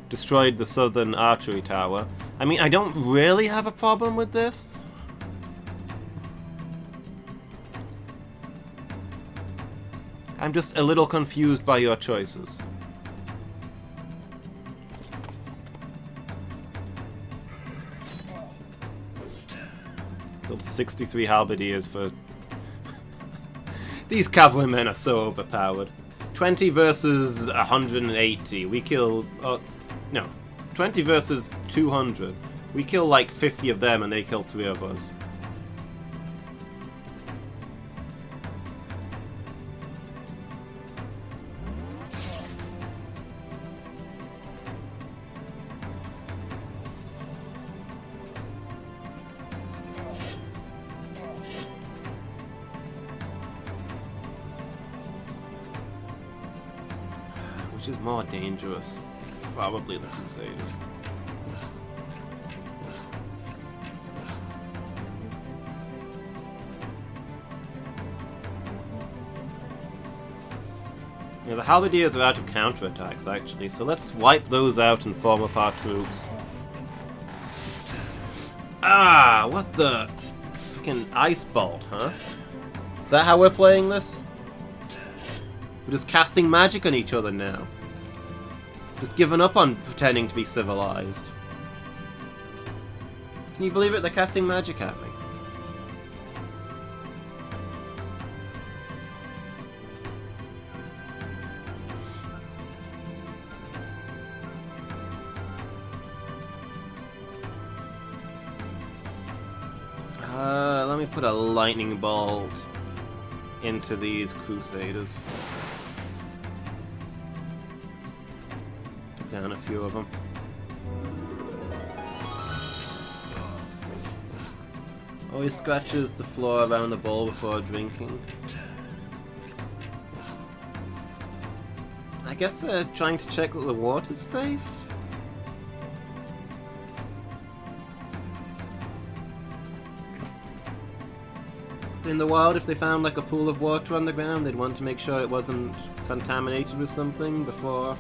destroyed the southern archery tower. I mean, I don't really have a problem with this. I'm just a little confused by your choices. Killed 63 halberdiers for... These cavalrymen are so overpowered. 20 versus 180. We kill... no. 20 versus 200. We kill like 50 of them and they kill 3 of us. Which is more dangerous? Probably the Crusaders. Yeah, the halberdiers are out of counterattacks actually, so let's wipe those out and form up our troops. Ah, what the freaking ice bolt, huh? Is that how we're playing this? We're just casting magic on each other now. Just giving up on pretending to be civilized. Can you believe it? They're casting magic at me. Let me put a lightning bolt into these crusaders. Took down a few of them. Always scratches the floor around the bowl before drinking. I guess they're trying to check that the water's safe? In the wild, if they found like a pool of water on the ground, they'd want to make sure it wasn't contaminated with something before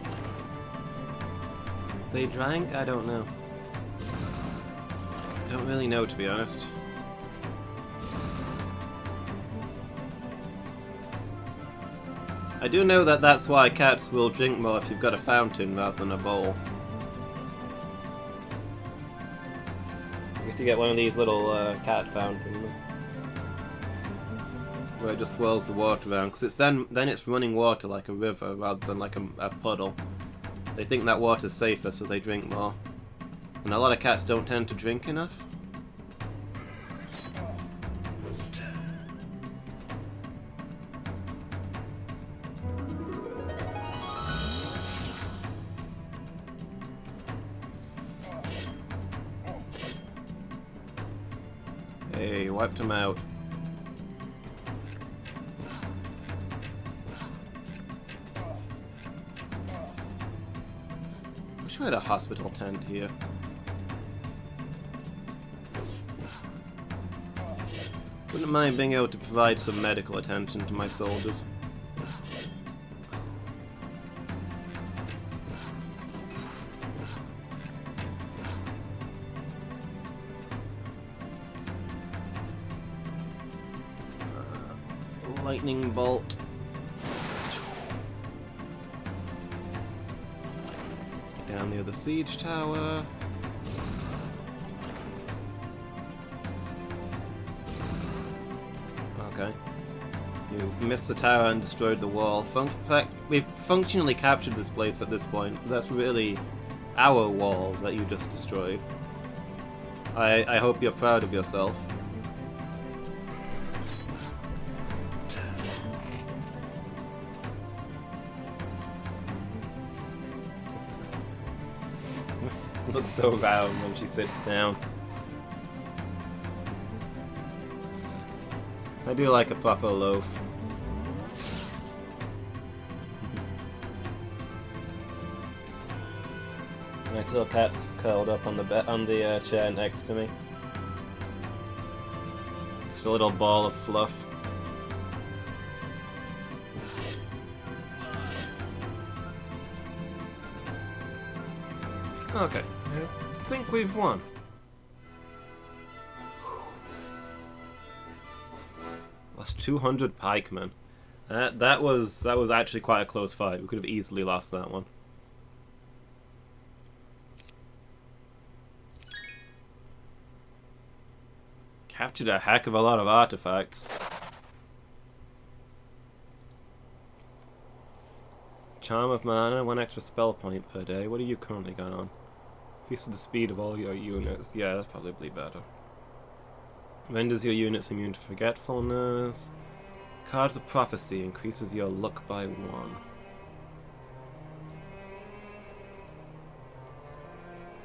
they drank? I don't know. I don't really know, to be honest. I do know that that's why cats will drink more if you've got a fountain rather than a bowl. If you get one of these little cat fountains, where it just swirls the water around, because it's then it's running water like a river rather than like a puddle. They think that water's safer, so they drink more. And a lot of cats don't tend to drink enough. Hey, wiped him out. Wish we had a hospital tent here. Wouldn't mind being able to provide some medical attention to my soldiers. Lightning bolt. Down near the siege tower. Okay. You missed the tower and destroyed the wall. In fact, we've functionally captured this place at this point, so that's really our wall that you just destroyed. I hope you're proud of yourself. Looks so round when she sits down. I do like a proper loaf. My little cat's curled up on the chair next to me. It's a little ball of fluff. Okay, I think we've won. Lost 200 pikemen. That was actually quite a close fight. We could have easily lost that one. Captured a heck of a lot of artifacts. Charm of Mana, 1 extra spell point per day. What are you currently got on? Increases the speed of all your units. Yeah, that's probably better. Renders your units immune to forgetfulness. Cards of Prophecy increases your luck by 1.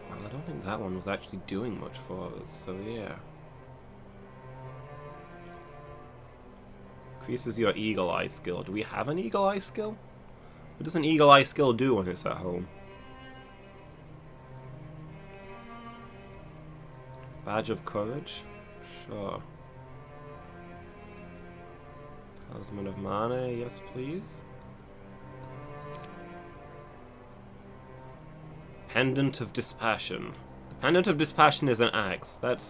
Well, I don't think that one was actually doing much for us, so yeah. Increases your Eagle Eye skill. Do we have an Eagle Eye skill? What does an Eagle Eye skill do when it's at home? Badge of Courage? Sure. Talisman of Mana, yes please. Pendant of Dispassion. The Pendant of Dispassion is an axe. That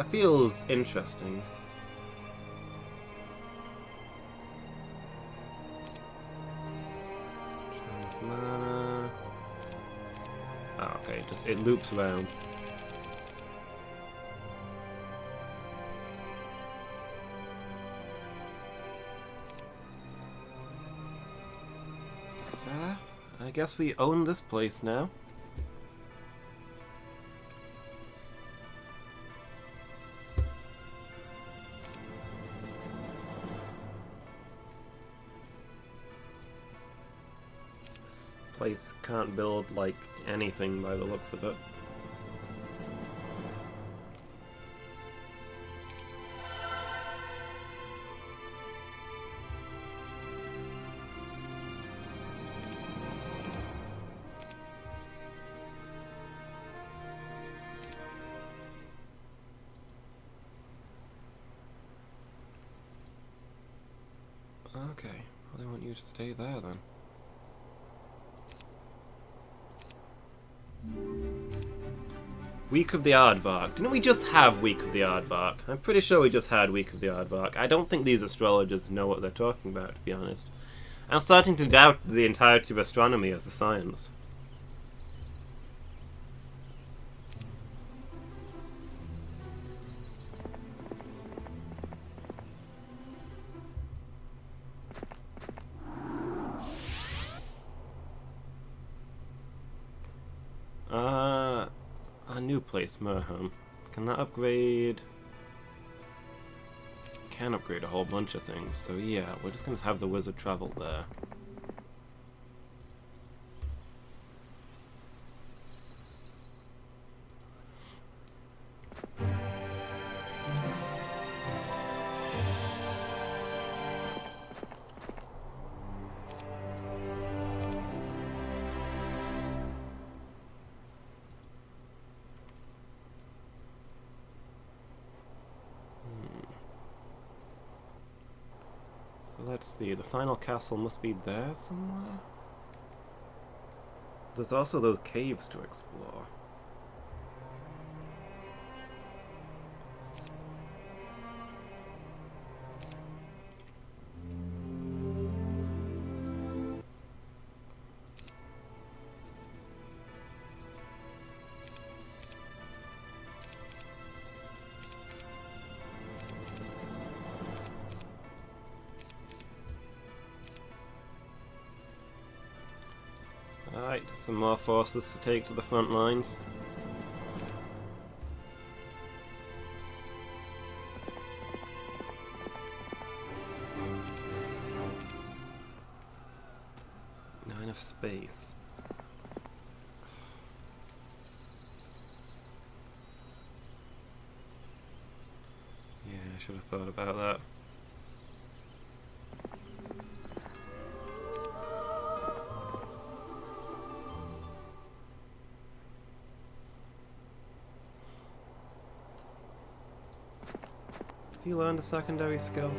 feels interesting. Mana. Oh, okay, it loops around. I guess we own this place now. This place can't build like anything by the looks of it. Okay, well they want you to stay there then. Week of the Aardvark. Didn't we just have Week of the Aardvark? I'm pretty sure we just had Week of the Aardvark. I don't think these astrologers know what they're talking about, to be honest. I'm starting to doubt the entirety of astronomy as a science. A new place, Merham. Can that upgrade? Can upgrade a whole bunch of things, so yeah, we're just gonna have the wizard travel there. So let's see, the final castle must be there somewhere? There's also those caves to explore. Alright, some more forces to take to the front lines. Not enough space. Yeah, I should have thought about that. You learned a secondary skill.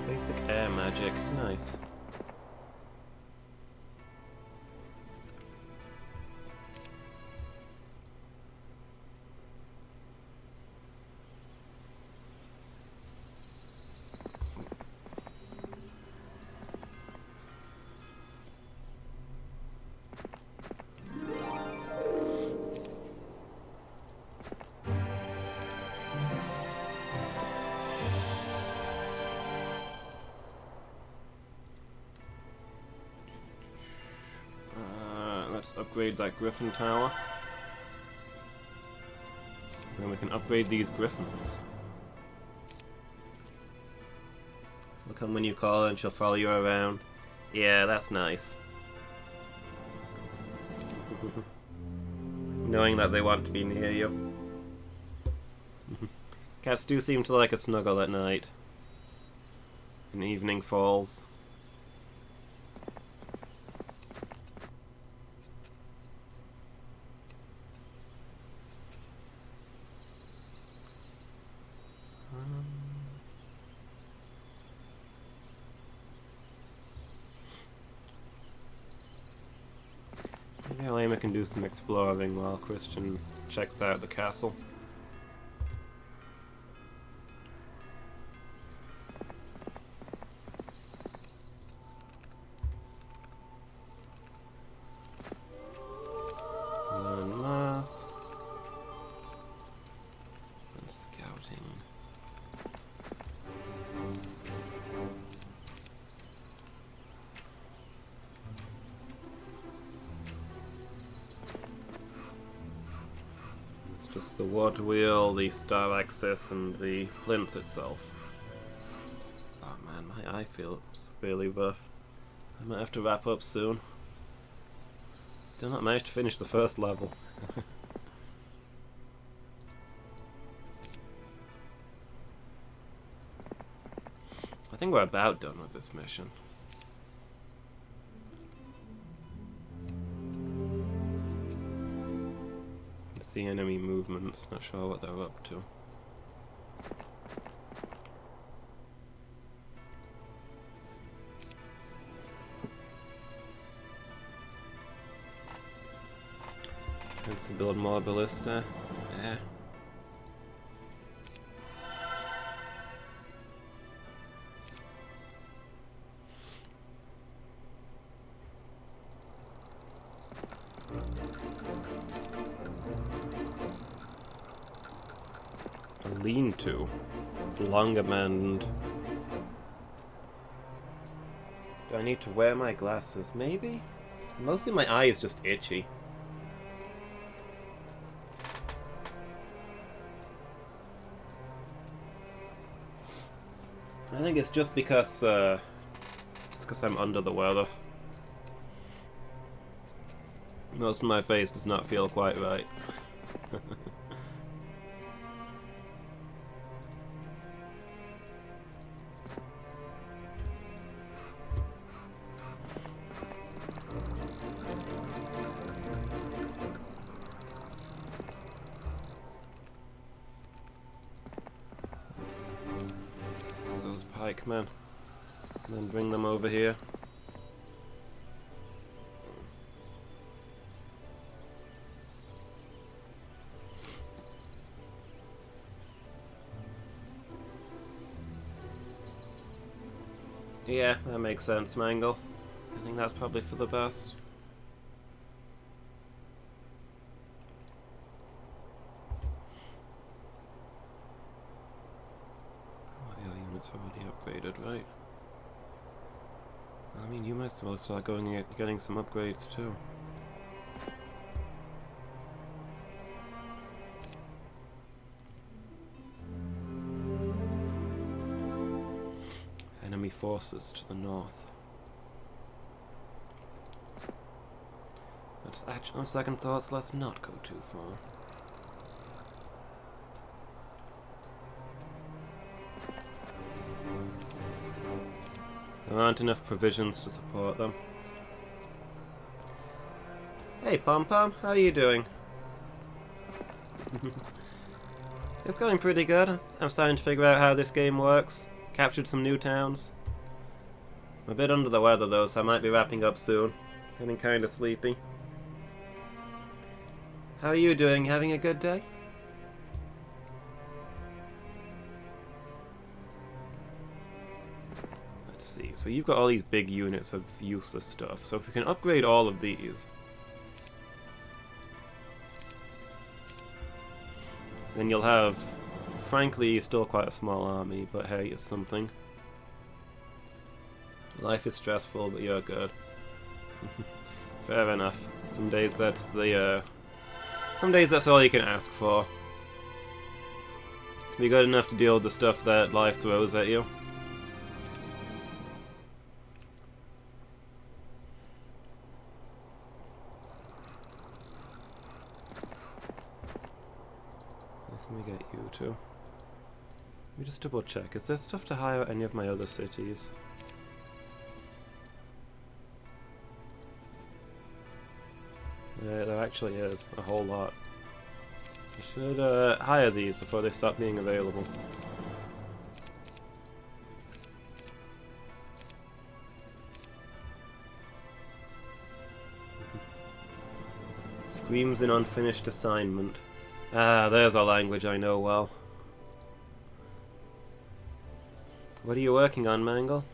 Basic air magic. Nice. Let's upgrade that Griffin Tower. Then we can upgrade these Griffins. Look how when you call her and she'll follow you around. Yeah, that's nice. Knowing that they want to be near you. Cats do seem to like a snuggle at night. When evening falls. Maybe Alema can do some exploring while Christian checks out the castle. Learn math. And scouting. Just the water wheel, the star axis, and the plinth itself. Oh man, my eye feels really rough. I might have to wrap up soon. Still not managed to finish the first level. I think we're about done with this mission. See enemy movements, not sure what they're up to. Let's build more ballista. Yeah. A lean-to. Long amend. Do I need to wear my glasses? Maybe? Mostly my eye is just itchy. I think it's just because I'm under the weather. Most of my face does not feel quite right. Those pikemen. And then bring them over here. Yeah, that makes sense, Mangle. I think that's probably for the best. Oh, your unit's already upgraded, right? I mean, you might as well start going and getting some upgrades too. Enemy forces to the north. But actually, on second thoughts, let's not go too far. There aren't enough provisions to support them. Hey Pom Pom, how are you doing? It's going pretty good. I'm starting to figure out how this game works. Captured some new towns. I'm a bit under the weather though, so I might be wrapping up soon. Getting kinda sleepy. How are you doing? Having a good day? Let's see, so you've got all these big units of useless stuff, so if we can upgrade all of these, then you'll have, frankly, still quite a small army, but hey, it's something. Life is stressful, but you're good. Fair enough. Some days that's the, some days that's all you can ask for. To be good enough to deal with the stuff that life throws at you. Where can we get you to? Let me just double check. Is there stuff to hire at any of my other cities? Yeah, there actually is. A whole lot. I should hire these before they stop being available. Screams in unfinished assignment. Ah, there's a language I know well. What are you working on, Mangle?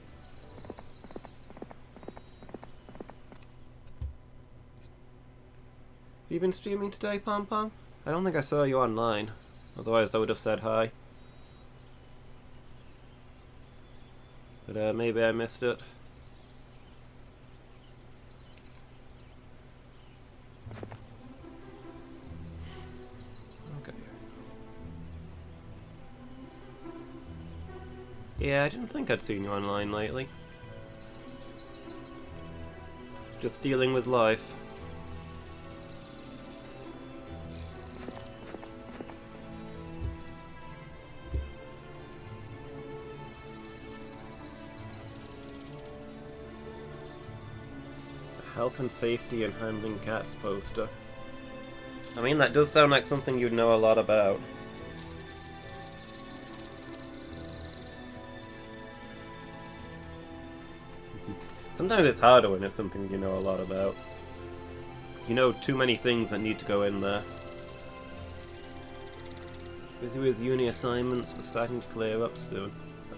Have you been streaming today, Pom Pom? I don't think I saw you online. Otherwise I would have said hi. But maybe I missed it. Okay. Yeah, I didn't think I'd seen you online lately. Just dealing with life. Health and safety and handling cats poster. I mean, that does sound like something you'd know a lot about. Sometimes it's harder when it's something you know a lot about. You know too many things that need to go in there. Busy with uni assignments, but starting to clear up soon.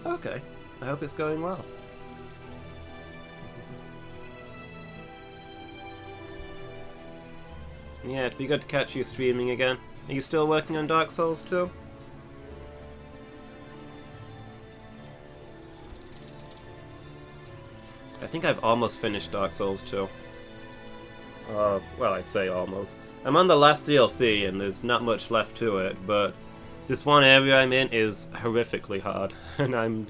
Okay, I hope it's going well. Yeah, it'd be good to catch you streaming again. Are you still working on Dark Souls 2? I think I've almost finished Dark Souls 2. Well, I say almost. I'm on the last DLC, and there's not much left to it, but this one area I'm in is horrifically hard, and I'm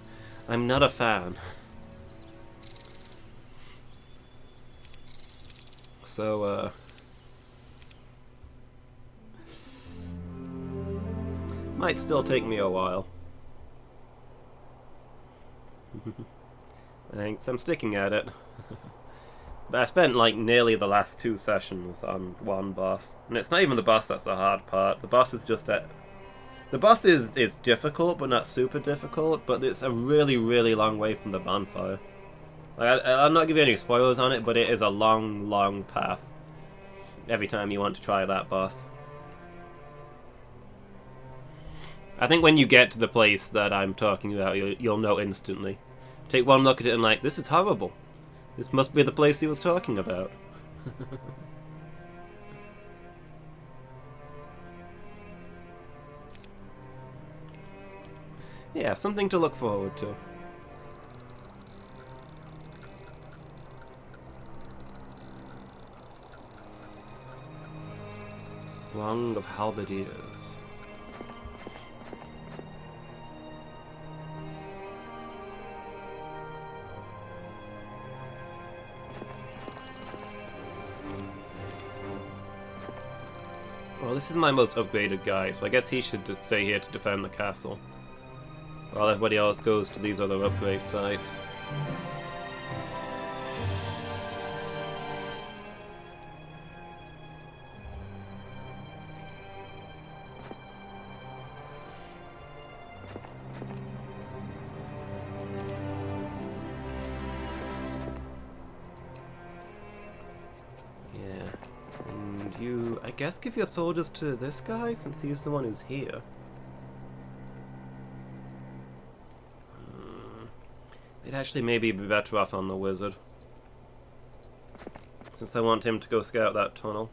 not a fan. So, might still take me a while. Thanks, I'm sticking at it. But I spent like nearly the last 2 sessions on one boss. And it's not even the boss that's the hard part. The boss is just a... The boss is difficult, but not super difficult, but it's a really, really long way from the bonfire. Like, I'll not give you any spoilers on it, but it is a long, long path every time you want to try that boss. I think when you get to the place that I'm talking about, you'll know instantly. Take one look at it and like, this is horrible. This must be the place he was talking about. Yeah, something to look forward to. Throng of halberdiers. Well, this is my most upgraded guy, so I guess he should just stay here to defend the castle, while everybody else goes to these other upgrade sites. I guess give your soldiers to this guy, since he's the one who's here. They'd actually maybe be better off on the wizard, since I want him to go scout that tunnel.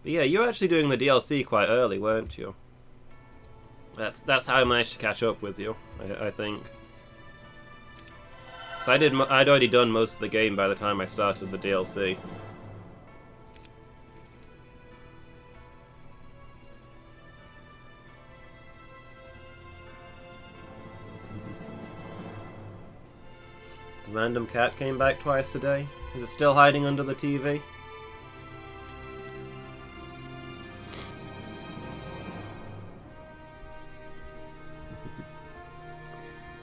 But yeah, you were actually doing the DLC quite early, weren't you? That's how I managed to catch up with you, I think. So I'd already done most of the game by the time I started the DLC. The random cat came back twice today. Is it still hiding under the TV?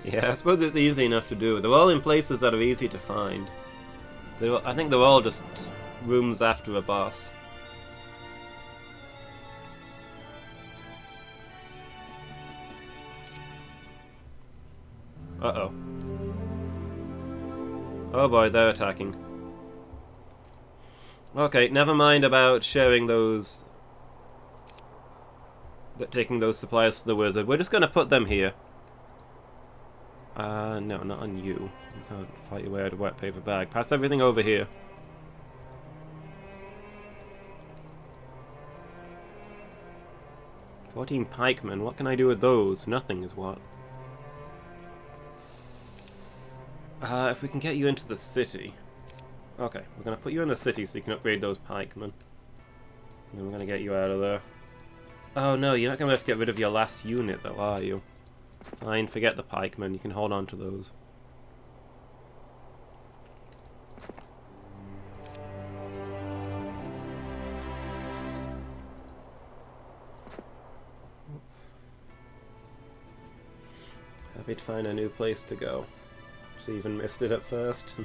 Yeah, I suppose it's easy enough to do. They're all in places that are easy to find. I think they're all just rooms after a boss. Uh-oh. Oh boy, they're attacking. Okay, never mind about sharing those... taking those supplies to the wizard. We're just gonna put them here. No, not on you. You can't fight your way out of a wet paper bag. Pass everything over here. "14 pikemen, what can I do with those?" Nothing is what. If we can get you into the city. Okay, we're gonna put you in the city so you can upgrade those pikemen. And then we're gonna get you out of there. Oh no, you're not gonna have to get rid of your last unit though, are you? Fine, forget the pikemen, you can hold on to those. Happy to find a new place to go. She even missed it at first.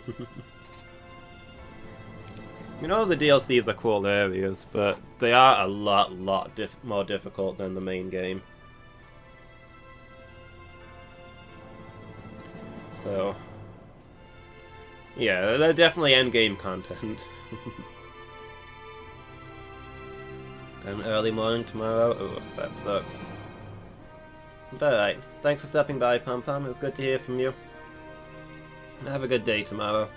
You know, the DLCs are cool areas, but they are a lot more difficult than the main game. So, yeah, they're definitely endgame content. An early morning tomorrow? Oh, that sucks. But alright, thanks for stopping by, Pom Pom. It was good to hear from you. Have a good day tomorrow.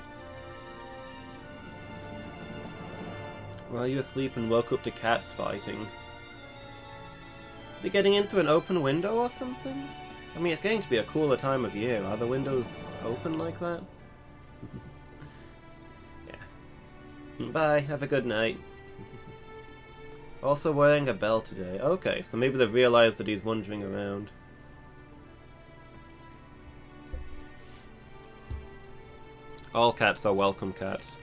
While you were asleep and woke up to cats fighting. Is he getting into an open window or something? I mean, it's going to be a cooler time of year. Are the windows open like that? Yeah. Bye, have a good night. Also wearing a bell today. Okay, so maybe they've realized that he's wandering around. All cats are welcome cats.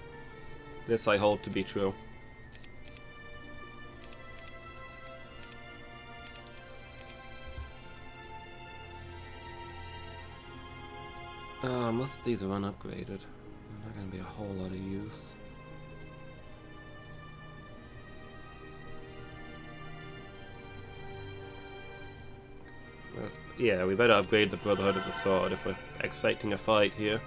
This I hold to be true. Most of these are unupgraded. Not going to be a whole lot of use. Yeah, we better upgrade the Brotherhood of the Sword if we're expecting a fight here.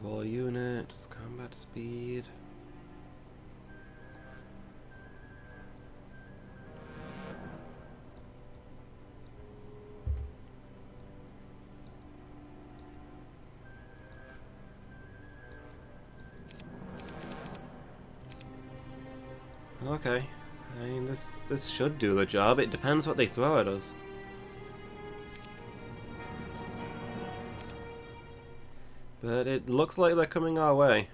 War units, combat speed. Okay, I mean this should do the job. It depends what they throw at us. But it looks like they're coming our way.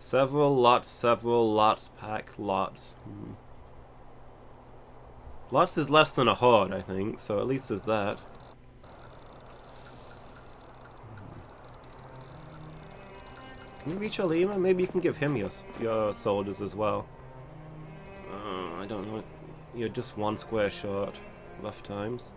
Several lots, pack lots. Lots is less than a horde, I think, so at least there's that. Can you reach Alima? Maybe you can give him your soldiers as well. I don't know. You're just one square short. Rough times.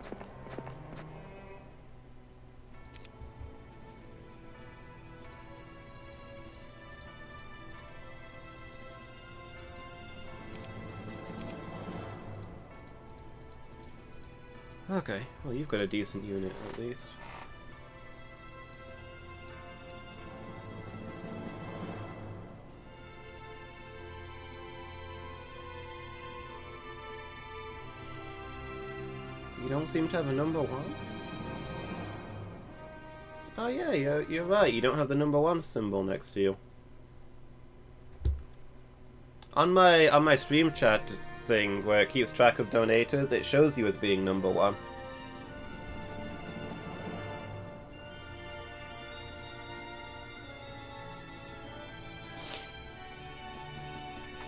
Okay, well you've got a decent unit at least. You don't seem to have a number one? Oh yeah, you're right, you don't have the number one symbol next to you. On my stream chat thing where it keeps track of donators, it shows you as being number one.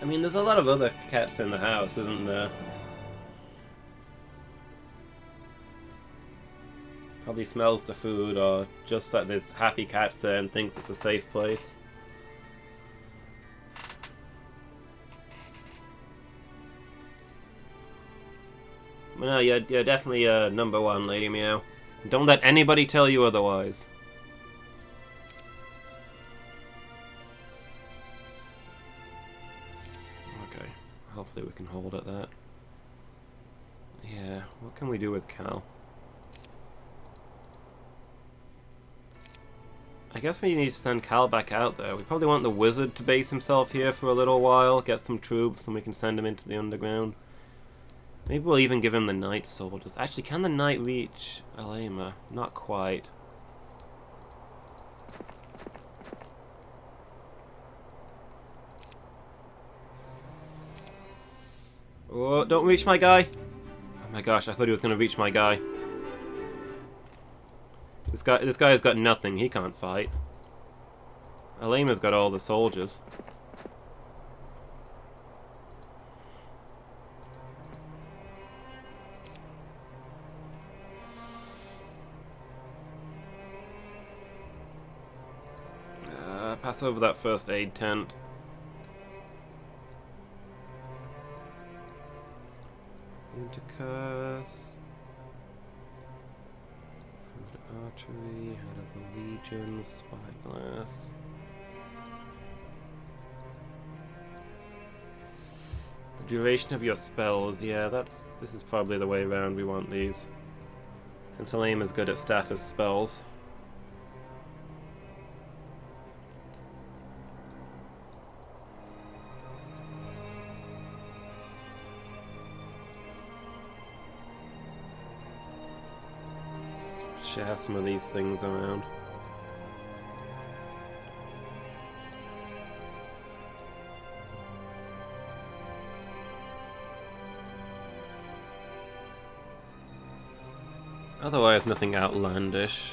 I mean, there's a lot of other cats in the house, isn't there? Probably smells the food, or just that there's happy cats there and thinks it's a safe place. Well, no, you're definitely number one, Lady Meow. Don't let anybody tell you otherwise. Okay, hopefully we can hold at that. Yeah, what can we do with Cal? I guess we need to send Cal back out there. We probably want the wizard to base himself here for a little while, get some troops, and we can send him into the underground. Maybe we'll even give him the knight soldiers. Actually, can the knight reach Alema? Not quite. Oh, don't reach my guy! Oh my gosh, I thought he was going to reach my guy. This guy has got nothing. He can't fight. Alema's got all the soldiers. Pass over that first aid tent. Into curse. Archery, Head of the Legion, Spyglass. The duration of your spells, yeah, this is probably the way around we want these. Since Alema is good at status spells. Share some of these things around. Otherwise, nothing outlandish.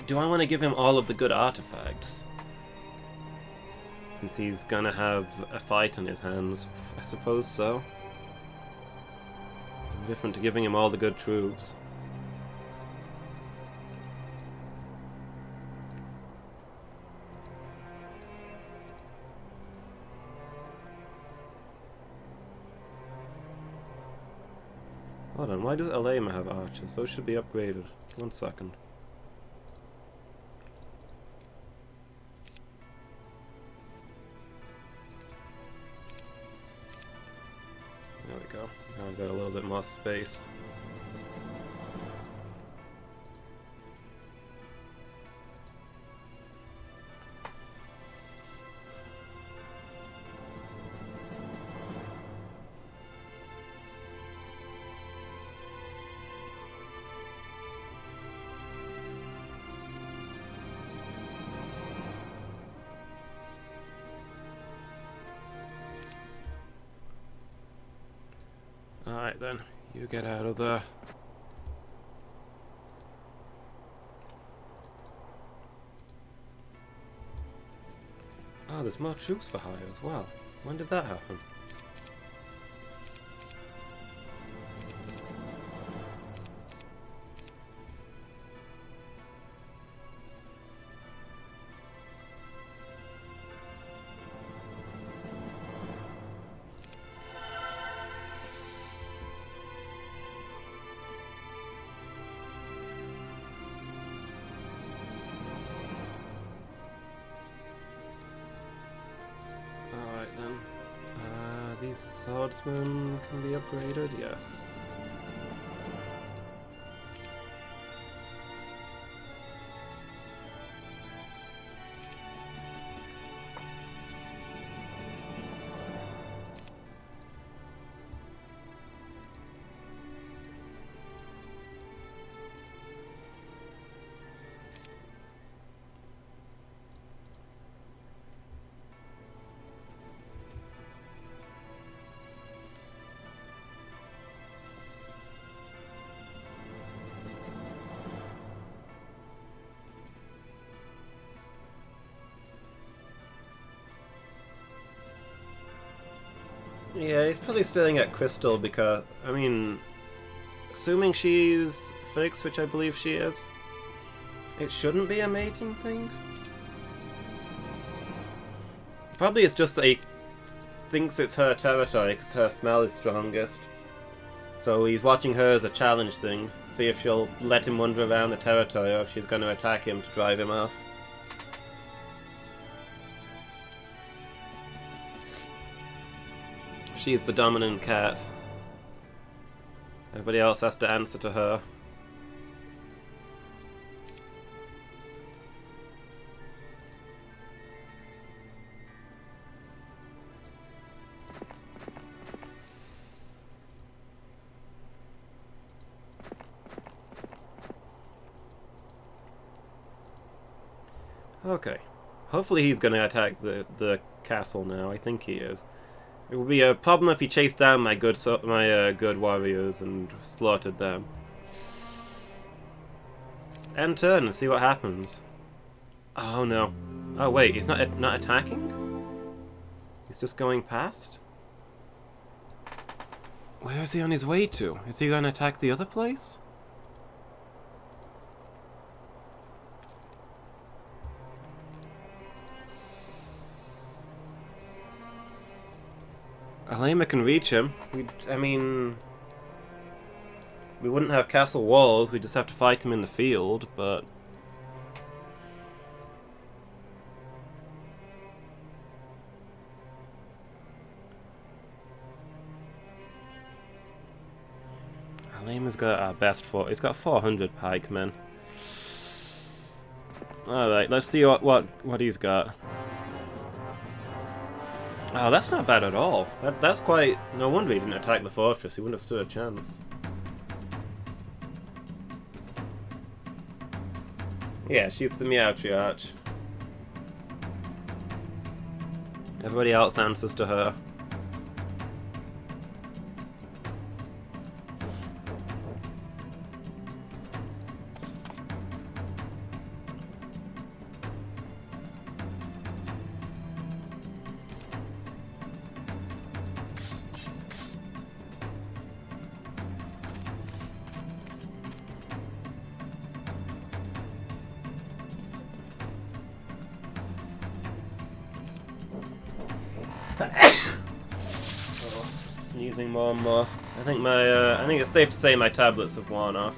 Do I want to give him all of the good artifacts? Since he's gonna have a fight on his hands, I suppose so. Different to giving him all the good troops. Hold on, why does Alema have archers? Those should be upgraded. 1 second. There we go. Now I've got a little bit more space. Alright then, you get out of there. Oh, there's more troops for hire as well. When did that happen? These swordsmen can be upgraded, yes. Yeah, he's probably staying at Crystal because, I mean, assuming she's fixed, which I believe she is, it shouldn't be a mating thing. Probably it's just that he thinks it's her territory because her smell is strongest. So he's watching her as a challenge thing, see if she'll let him wander around the territory or if she's going to attack him to drive him off. She's the dominant cat. Everybody else has to answer to her. Okay. Hopefully he's going to attack the castle now. I think he is. It would be a problem if he chased down my good good warriors and slaughtered them. End turn and see what happens. Oh no! Oh wait, he's not attacking? He's just going past? Where is he on his way to? Is he going to attack the other place? Alema can reach him. I mean, we wouldn't have castle walls, we'd just have to fight him in the field, but... Alema's got our best fort. He's got 400 pikemen. Alright, let's see what he's got. Oh, that's not bad at all. That's quite... No wonder he didn't attack the fortress. He wouldn't have stood a chance. Yeah, she's the Meowtriarch. Everybody else answers to her. Oh, sneezing more and more. I think it's safe to say my tablets have worn off.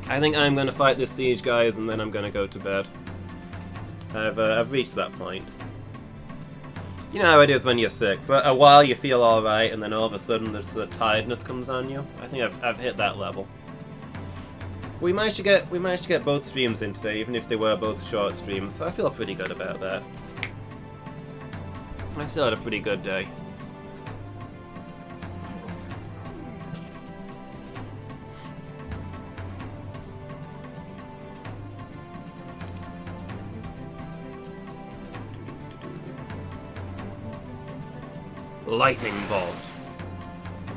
I think I'm gonna fight this siege, guys, and then I'm gonna go to bed. I've reached that point. You know how it is when you're sick. For a while you feel alright, and then all of a sudden this tiredness comes on you. I think I've hit that level. We managed to get both streams in today, even if they were both short streams, so I feel pretty good about that. I still had a pretty good day. Lightning bolt.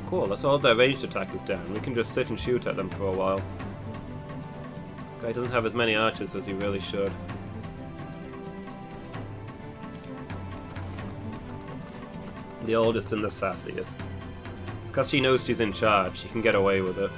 Cool, that's all their ranged attack is down. We can just sit and shoot at them for a while. This guy doesn't have as many archers as he really should. The oldest and the sassiest. Because she knows she's in charge, she can get away with it.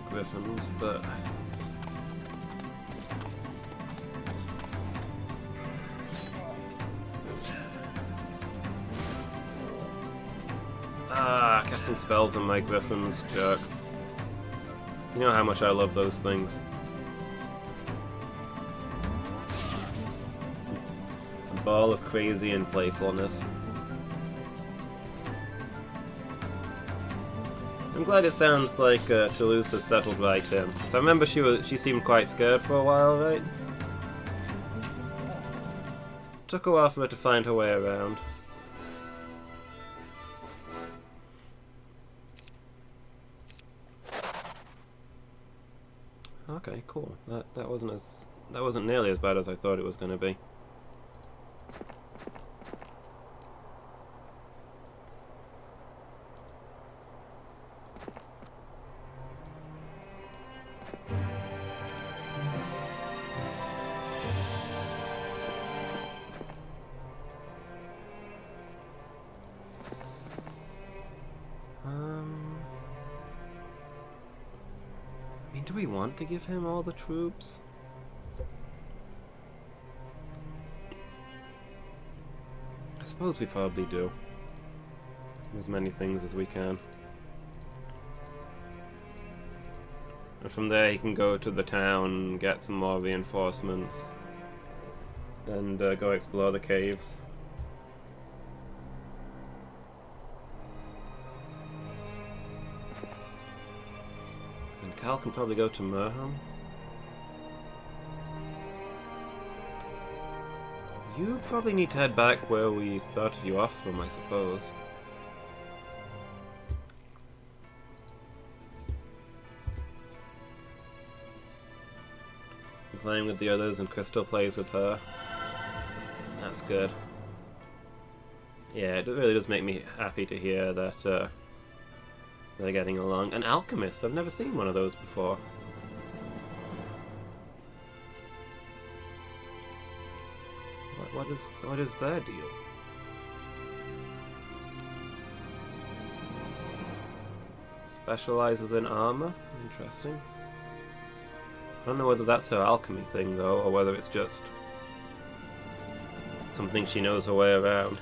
Griffins, but casting spells on my griffins, jerk. You know how much I love those things. A ball of crazy and playfulness. I'm glad it sounds like Toulouse has settled right in. So I remember she seemed quite scared for a while, right? Took a while for her to find her way around. Okay, cool. That wasn't nearly as bad as I thought it was going to be. Do we want to give him all the troops? I suppose we probably do. As many things as we can. And from there he can go to the town, get some more reinforcements, and go explore the caves. Cal can probably go to Merham. You probably need to head back where we started you off from, I suppose. I'm playing with the others and Crystal plays with her. That's good. Yeah, it really does make me happy to hear that they're getting along. An alchemist! I've never seen one of those before. What is their deal? Specializes in armor? Interesting. I don't know whether that's her alchemy thing though, or whether it's just something she knows her way around.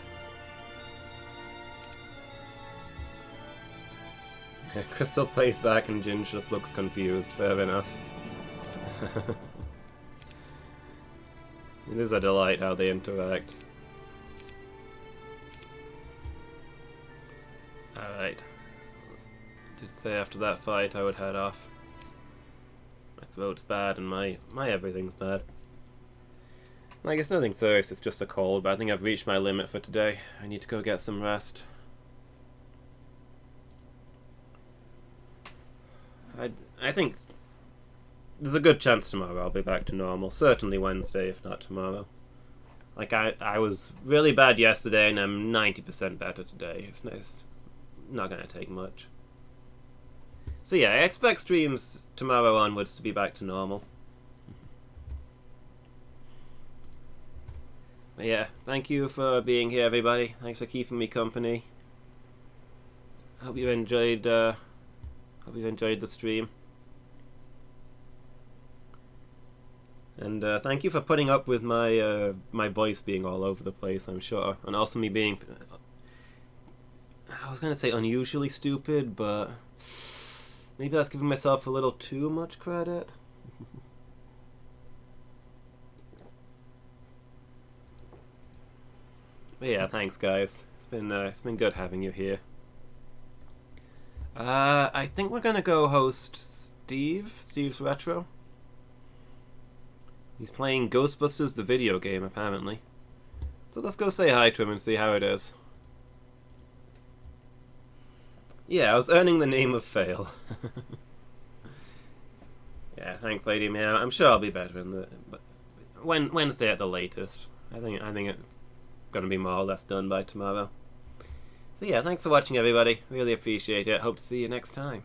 Crystal plays back and Ginge just looks confused, fair enough. It is a delight how they interact. Alright. Did say after that fight I would head off. My throat's bad and my everything's bad. Like, it's nothing serious, it's just a cold, but I think I've reached my limit for today. I need to go get some rest. I think there's a good chance tomorrow I'll be back to normal. Certainly Wednesday, if not tomorrow. Like, I was really bad yesterday, and I'm 90% better today. It's not going to take much. So yeah, I expect streams tomorrow onwards to be back to normal. But yeah, thank you for being here, everybody. Thanks for keeping me company. Hope you enjoyed the stream. And thank you for putting up with my my voice being all over the place, I'm sure. And also me being, I was going to say unusually stupid, but maybe that's giving myself a little too much credit. But yeah, thanks guys. It's been good having you here. I think we're gonna go host Steve's Retro. He's playing Ghostbusters the video game, apparently. So let's go say hi to him and see how it is. Yeah, I was earning the name of Fail. Yeah, thanks, Lady Meow. I'm sure I'll be better Wednesday at the latest. I think it's gonna be more or less done by tomorrow. So yeah, thanks for watching, everybody. Really appreciate it. Hope to see you next time.